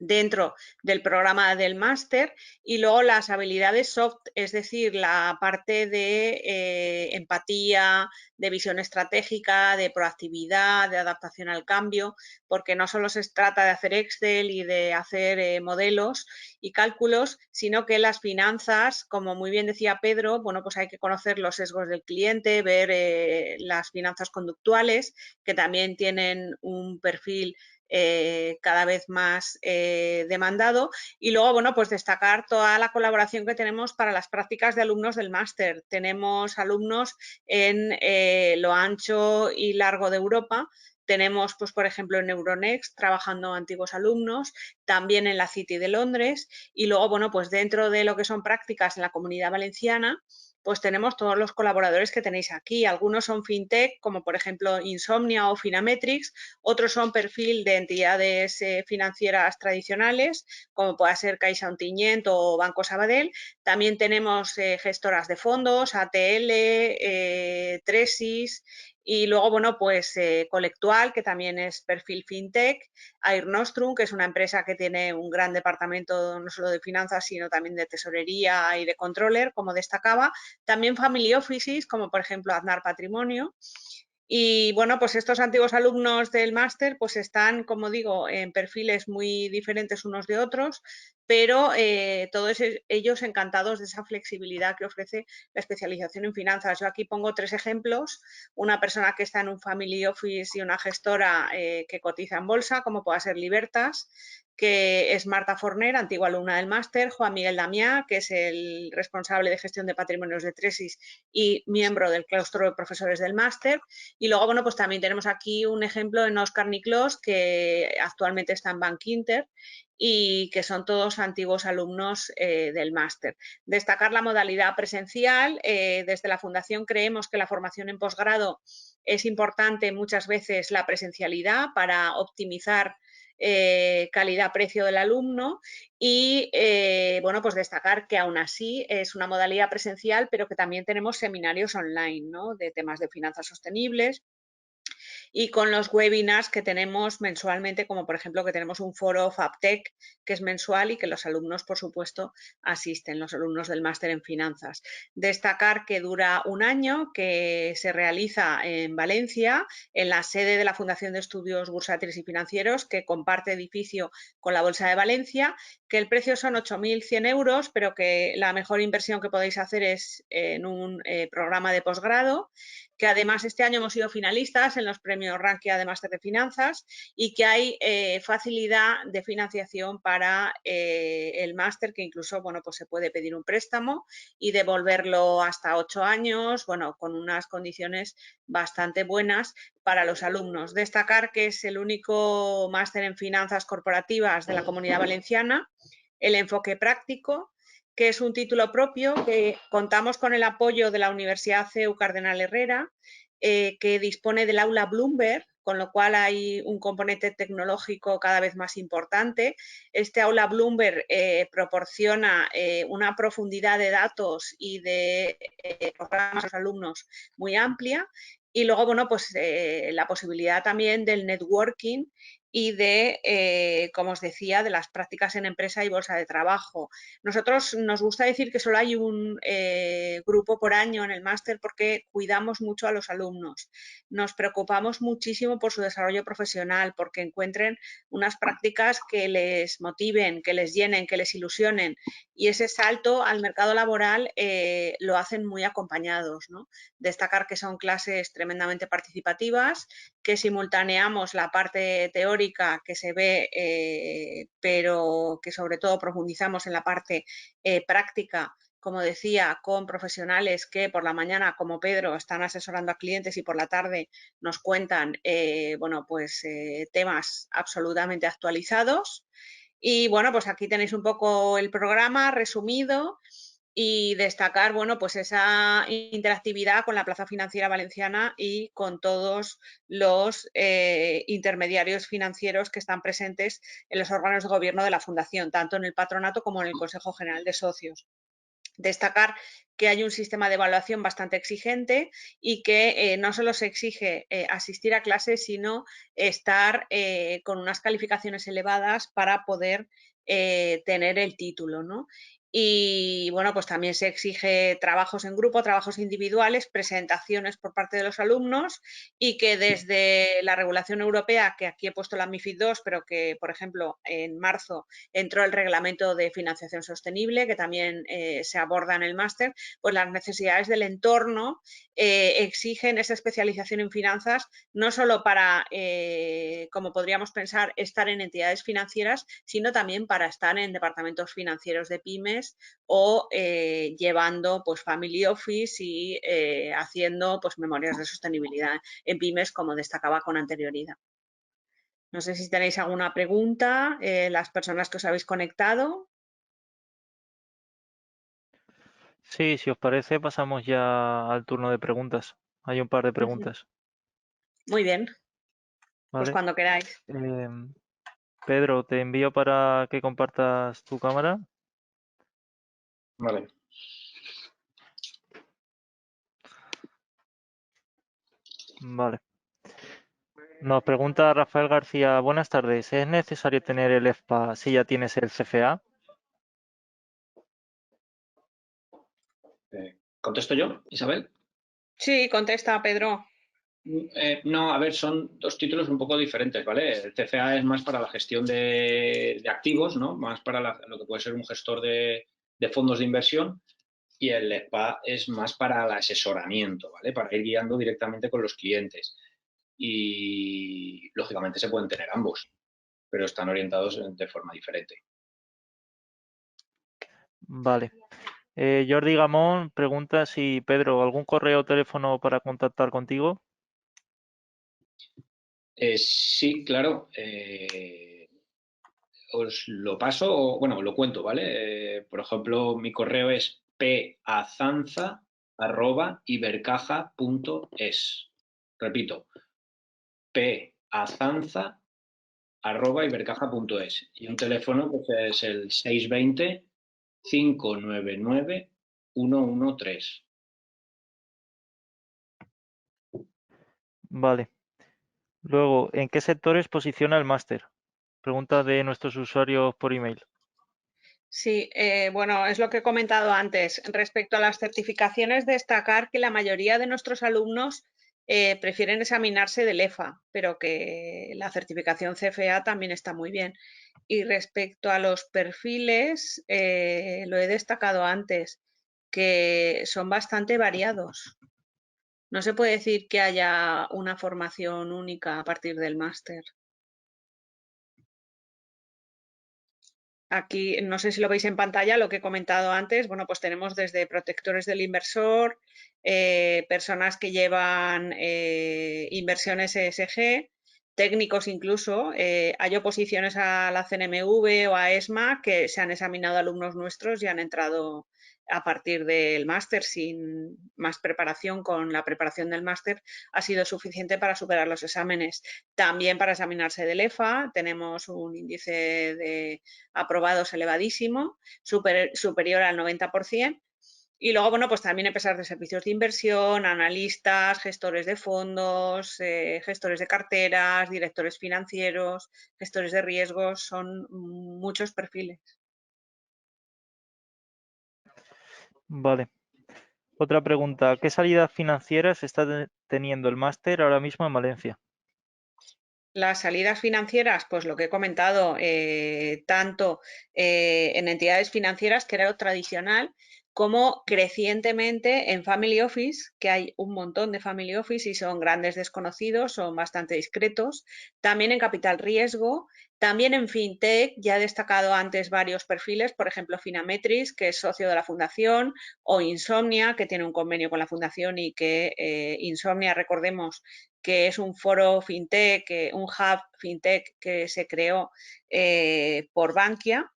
dentro del programa del máster, y luego las habilidades soft, es decir, la parte de empatía, de visión estratégica, de proactividad, de adaptación al cambio, porque no solo se trata de hacer Excel y de hacer modelos y cálculos, sino que las finanzas, como muy bien decía Pedro, bueno, pues hay que conocer los sesgos del cliente, ver las finanzas conductuales, que también tienen un perfil cada vez más demandado, y luego, bueno, pues destacar toda la colaboración que tenemos para las prácticas de alumnos del máster. Tenemos alumnos en lo ancho y largo de Europa. Tenemos, pues, por ejemplo, en Euronext trabajando antiguos alumnos, también en la City de Londres, y luego, bueno, pues dentro de lo que son prácticas en la Comunidad Valenciana, pues tenemos todos los colaboradores que tenéis aquí. Algunos son fintech, como por ejemplo Insomnia o Finametrics, otros son perfil de entidades financieras tradicionales, como pueda ser Caixa Ontinyent o Banco Sabadell. También tenemos gestoras de fondos, ATL, Tresis, y luego, bueno, pues Colectual, que también es perfil fintech, Air Nostrum, que es una empresa que tiene un gran departamento no solo de finanzas, sino también de tesorería y de controller, como destacaba. También family offices, como por ejemplo Aznar Patrimonio. Y bueno, pues estos antiguos alumnos del máster pues están, como digo, en perfiles muy diferentes unos de otros, pero todos ellos encantados de esa flexibilidad que ofrece la especialización en finanzas. Yo aquí pongo 3 ejemplos: una persona que está en un family office y una gestora que cotiza en bolsa, como pueda ser Libertas, que es Marta Forner, antigua alumna del máster; Juan Miguel Damià, que es el responsable de gestión de patrimonios de Tresis y miembro del claustro de profesores del máster. Y luego, bueno, pues también tenemos aquí un ejemplo en Óscar Niclós, que actualmente está en Bankinter y que son todos antiguos alumnos del máster. Destacar la modalidad presencial. Desde la Fundación creemos que la formación en posgrado es importante muchas veces la presencialidad para optimizar calidad-precio del alumno, y bueno, pues destacar que aún así es una modalidad presencial, pero que también tenemos seminarios online, ¿no?, de temas de finanzas sostenibles. y con los webinars que tenemos mensualmente, como por ejemplo que tenemos un foro FabTech que es mensual y que los alumnos, por supuesto, asisten, los alumnos del máster en finanzas. Destacar que dura un año, que se realiza en Valencia, en la sede de la Fundación de Estudios Bursátiles y Financieros, que comparte edificio con la Bolsa de Valencia, que el precio son 8.100 euros, pero que la mejor inversión que podéis hacer es en un programa de posgrado, que además este año hemos sido finalistas en los premios Rankia de Máster de Finanzas y que hay facilidad de financiación para el máster, que incluso bueno, pues se puede pedir un préstamo y devolverlo hasta 8 años, bueno, con unas condiciones bastante buenas para los alumnos. Destacar que es el único máster en finanzas corporativas de la Comunidad Valenciana, el enfoque práctico, que es un título propio, que contamos con el apoyo de la Universidad CEU Cardenal Herrera, que dispone del aula Bloomberg, con lo cual hay un componente tecnológico cada vez más importante. Este aula Bloomberg proporciona una profundidad de datos y de programas a los alumnos muy amplia. Y luego, bueno, pues la posibilidad también del networking y de, como os decía, de las prácticas en empresa y bolsa de trabajo. Nosotros nos gusta decir que solo hay un grupo por año en el máster porque cuidamos mucho a los alumnos. Nos preocupamos muchísimo por su desarrollo profesional, porque encuentren unas prácticas que les motiven, que les llenen, que les ilusionen. Y ese salto al mercado laboral lo hacen muy acompañados, ¿no? Destacar que son clases tremendamente participativas, que simultaneamos la parte teórica que se ve, pero que sobre todo profundizamos en la parte práctica, como decía, con profesionales que por la mañana, como Pedro, están asesorando a clientes y por la tarde nos cuentan bueno, pues, temas absolutamente actualizados. Y bueno, pues aquí tenéis un poco el programa resumido y destacar, bueno, pues esa interactividad con la Plaza Financiera Valenciana y con todos los intermediarios financieros que están presentes en los órganos de gobierno de la Fundación, tanto en el patronato como en el Consejo General de Socios. Destacar que hay un sistema de evaluación bastante exigente y que no solo se exige asistir a clases, sino estar con unas calificaciones elevadas para poder tener el título, ¿no? Y bueno, pues también se exige trabajos en grupo, trabajos individuales, presentaciones por parte de los alumnos y que desde la regulación europea, que aquí he puesto la MiFID II, pero que, por ejemplo, en marzo entró el reglamento de financiación sostenible, que también se aborda en el máster, pues las necesidades del entorno exigen esa especialización en finanzas, no solo para, como podríamos pensar, estar en entidades financieras, sino también para estar en departamentos financieros de pymes o llevando pues family office y haciendo pues memorias de sostenibilidad en pymes, como destacaba con anterioridad. No sé si tenéis alguna pregunta, las personas que os habéis conectado. Sí, si os parece, pasamos ya al turno de preguntas. Hay un par de preguntas, Muy bien, pues ¿vale? cuando queráis. Pedro, te envío para que compartas tu cámara. Vale. Vale. Nos pregunta Rafael García, buenas tardes, ¿es necesario tener el EFPA si ya tienes el CFA? ¿Contesto yo, Isabel? Sí, contesta, Pedro. No, a ver, son dos títulos un poco diferentes, ¿vale? El CFA es más para la gestión de activos, ¿no? Más para lo que puede ser un gestor de fondos de inversión, y el EFPA es más para el asesoramiento, ¿vale? Para ir guiando directamente con los clientes. Y lógicamente se pueden tener ambos, pero están orientados de forma diferente. Vale. Jordi Gamón pregunta si, Pedro, ¿algún correo o teléfono para contactar contigo? Sí, claro. Os lo paso, o, bueno, lo cuento, ¿vale? Por ejemplo, mi correo es pazanza@ibercaja.es. Repito, pazanza@ibercaja.es. Y un teléfono pues es el 620-599-113. Vale. Luego, ¿en qué sectores posiciona el máster? Pregunta de nuestros usuarios por email. Sí, bueno, es lo que he comentado antes. Respecto a las certificaciones, destacar que la mayoría de nuestros alumnos prefieren examinarse del EFA, pero que la certificación CFA también está muy bien. Y respecto a los perfiles, lo he destacado antes, que son bastante variados. No se puede decir que haya una formación única a partir del máster. Aquí, no sé si lo veis en pantalla, lo que he comentado antes, bueno, pues tenemos desde protectores del inversor, personas que llevan inversiones ESG, técnicos incluso, hay oposiciones a la CNMV o a ESMA que se han examinado alumnos nuestros y han entrado a partir del máster sin más preparación. Con la preparación del máster ha sido suficiente para superar los exámenes. También para examinarse del EFA tenemos un índice de aprobados elevadísimo, superior al 90%. Y luego, bueno, pues también empresas de servicios de inversión, analistas, gestores de fondos, gestores de carteras, directores financieros, gestores de riesgos, son muchos perfiles. Vale. Otra pregunta. ¿Qué salidas financieras está teniendo el máster ahora mismo en Valencia? Las salidas financieras, pues lo que he comentado, tanto en entidades financieras, que era lo tradicional, como crecientemente en Family Office, que hay un montón de Family Office y son grandes desconocidos, son bastante discretos. También en capital riesgo, también en FinTech, ya he destacado antes varios perfiles, por ejemplo Finametrics, que es socio de la fundación, o Insomnia, que tiene un convenio con la fundación y que Insomnia, recordemos, que es un foro FinTech, un hub FinTech que se creó por Bankia.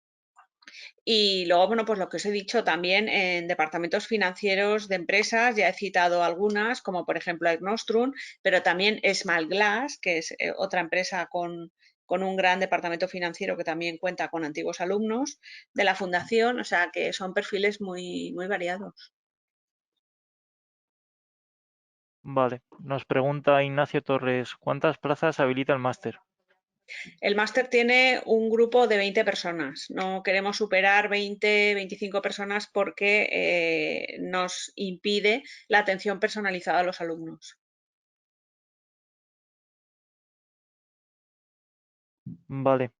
Y luego, bueno, pues lo que os he dicho también en departamentos financieros de empresas, ya he citado algunas, como por ejemplo Nostrum, pero también Small Glass, que es otra empresa con un gran departamento financiero que también cuenta con antiguos alumnos de la fundación, o sea que son perfiles muy, muy variados. Vale. Nos pregunta Ignacio Torres, ¿cuántas plazas habilita el máster? El máster tiene un grupo de 20 personas. No queremos superar 20, 25 personas porque nos impide la atención personalizada a los alumnos. Vale.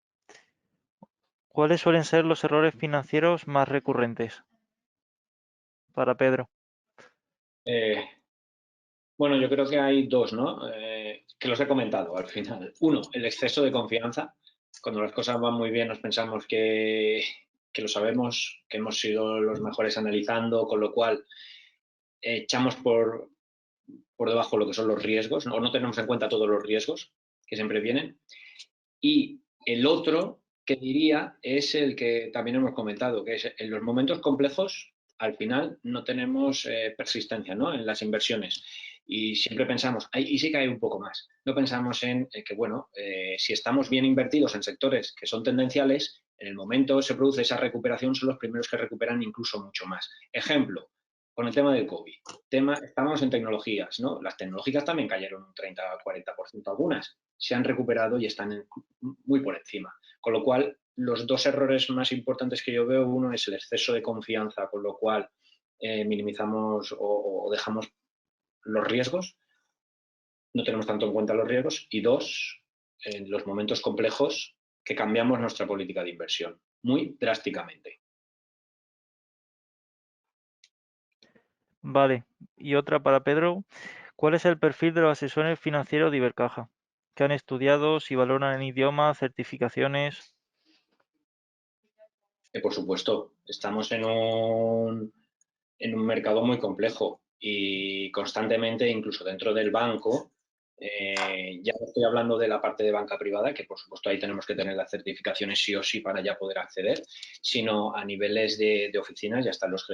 ¿Cuáles suelen ser los errores financieros más recurrentes? Para Pedro. Bueno, yo creo que hay dos, ¿no? Que los he comentado al final. Uno, el exceso de confianza. Cuando las cosas van muy bien nos pensamos que lo sabemos, que hemos sido los mejores analizando, con lo cual echamos por debajo lo que son los riesgos, ¿no? O no tenemos en cuenta todos los riesgos que siempre vienen. Y el otro que diría es el que también hemos comentado, que es en los momentos complejos, al final no tenemos persistencia, ¿no? En las inversiones. Y siempre pensamos, y sí que hay un poco más. No pensamos en que, bueno, si estamos bien invertidos en sectores que son tendenciales, en el momento se produce esa recuperación, son los primeros que recuperan incluso mucho más. Ejemplo, con el tema del COVID. Estamos en tecnologías, ¿no? Las tecnológicas también cayeron un 30-40%, algunas se han recuperado y están muy por encima. Con lo cual, los dos errores más importantes que yo veo, uno es el exceso de confianza, con lo cual minimizamos o dejamos los riesgos, no tenemos tanto en cuenta los riesgos, y dos, en los momentos complejos que cambiamos nuestra política de inversión muy drásticamente. Vale. Y otra para Pedro. ¿Cuál es el perfil de los asesores financieros de Ibercaja? ¿Qué han estudiado? ¿Si valoran el idioma? ¿Certificaciones? Por supuesto, estamos en un mercado muy complejo y constantemente, incluso dentro del banco, ya no estoy hablando de la parte de banca privada, que por supuesto ahí tenemos que tener las certificaciones sí o sí para ya poder acceder, sino a niveles de oficinas, ya están los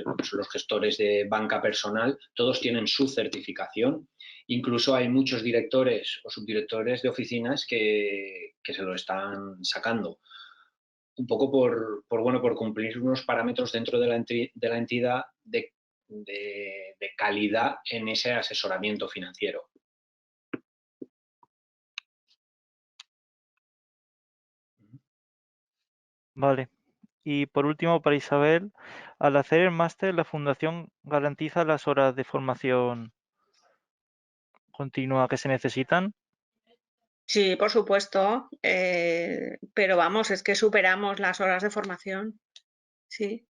gestores de banca personal, todos tienen su certificación. Incluso hay muchos directores o subdirectores de oficinas que se lo están sacando un poco por cumplir unos parámetros dentro de la entidad de calidad en ese asesoramiento financiero. Vale. Y por último, para Isabel, al hacer el máster, la Fundación garantiza las horas de formación continua que se necesitan. Sí, por supuesto, pero vamos, es que superamos las horas de formación. Sí.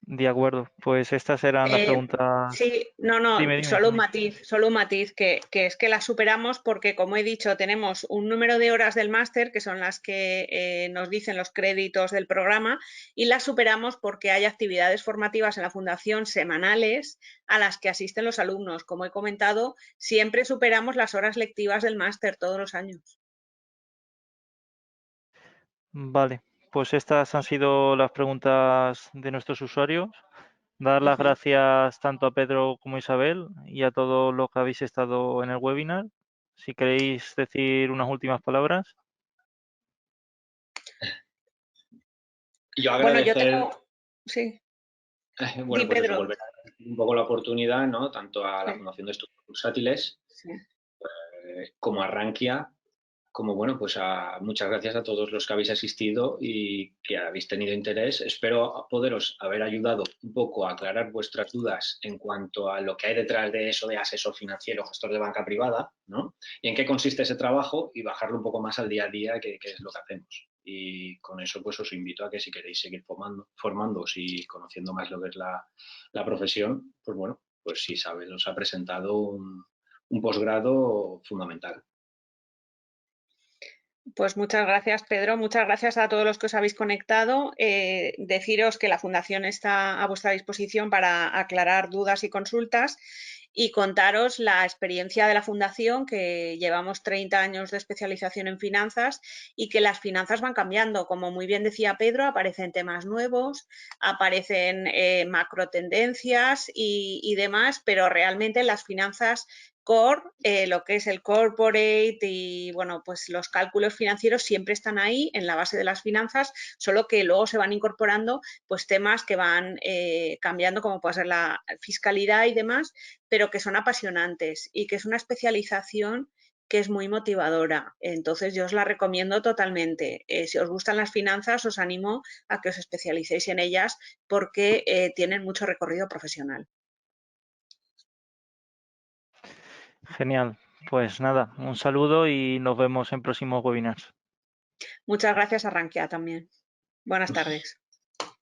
De acuerdo, pues estas eran las preguntas. Sí, no, Dime, solo dime. un matiz, que es que las superamos porque, como he dicho, tenemos un número de horas del máster, que son las que nos dicen los créditos del programa, y las superamos porque hay actividades formativas en la Fundación semanales a las que asisten los alumnos. Como he comentado, siempre superamos las horas lectivas del máster todos los años. Vale, pues estas han sido las preguntas de nuestros usuarios. Dar las gracias tanto a Pedro como a Isabel y a todos los que habéis estado en el webinar. Si queréis decir unas últimas palabras. Yo Bueno, yo agradecer, tengo... Sí, bueno, di pues eso, Pedro. volver a agradecer un poco la oportunidad, ¿no? Tanto a la Sí, Fundación de Estudios Bursátiles sí. como a Rankia, como bueno, pues muchas gracias a todos los que habéis asistido y que habéis tenido interés. Espero poderos haber ayudado un poco a aclarar vuestras dudas en cuanto a lo que hay detrás de eso de asesor financiero, gestor de banca privada, ¿no? Y en qué consiste ese trabajo y bajarlo un poco más al día a día, que es lo que hacemos. Y con eso pues os invito a que si queréis seguir formándoos y conociendo más lo que es la profesión, pues bueno, pues si Isabel os ha presentado un posgrado fundamental. Pues muchas gracias, Pedro. Muchas gracias a todos los que os habéis conectado. Deciros que la Fundación está a vuestra disposición para aclarar dudas y consultas y contaros la experiencia de la Fundación, que llevamos 30 años de especialización en finanzas y que las finanzas van cambiando. Como muy bien decía Pedro, aparecen temas nuevos, aparecen macro tendencias y demás, pero realmente las finanzas core, lo que es el corporate y bueno, pues los cálculos financieros siempre están ahí en la base de las finanzas, solo que luego se van incorporando pues temas que van cambiando, como puede ser la fiscalidad y demás, pero que son apasionantes y que es una especialización que es muy motivadora. Entonces yo os la recomiendo totalmente. Si os gustan las finanzas, os animo a que os especialicéis en ellas porque tienen mucho recorrido profesional. Genial. Pues nada, un saludo y nos vemos en próximos webinars. Muchas gracias a Rankia también. Buenas tardes.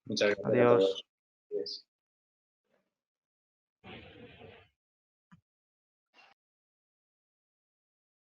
Muchas gracias a Adiós. todos.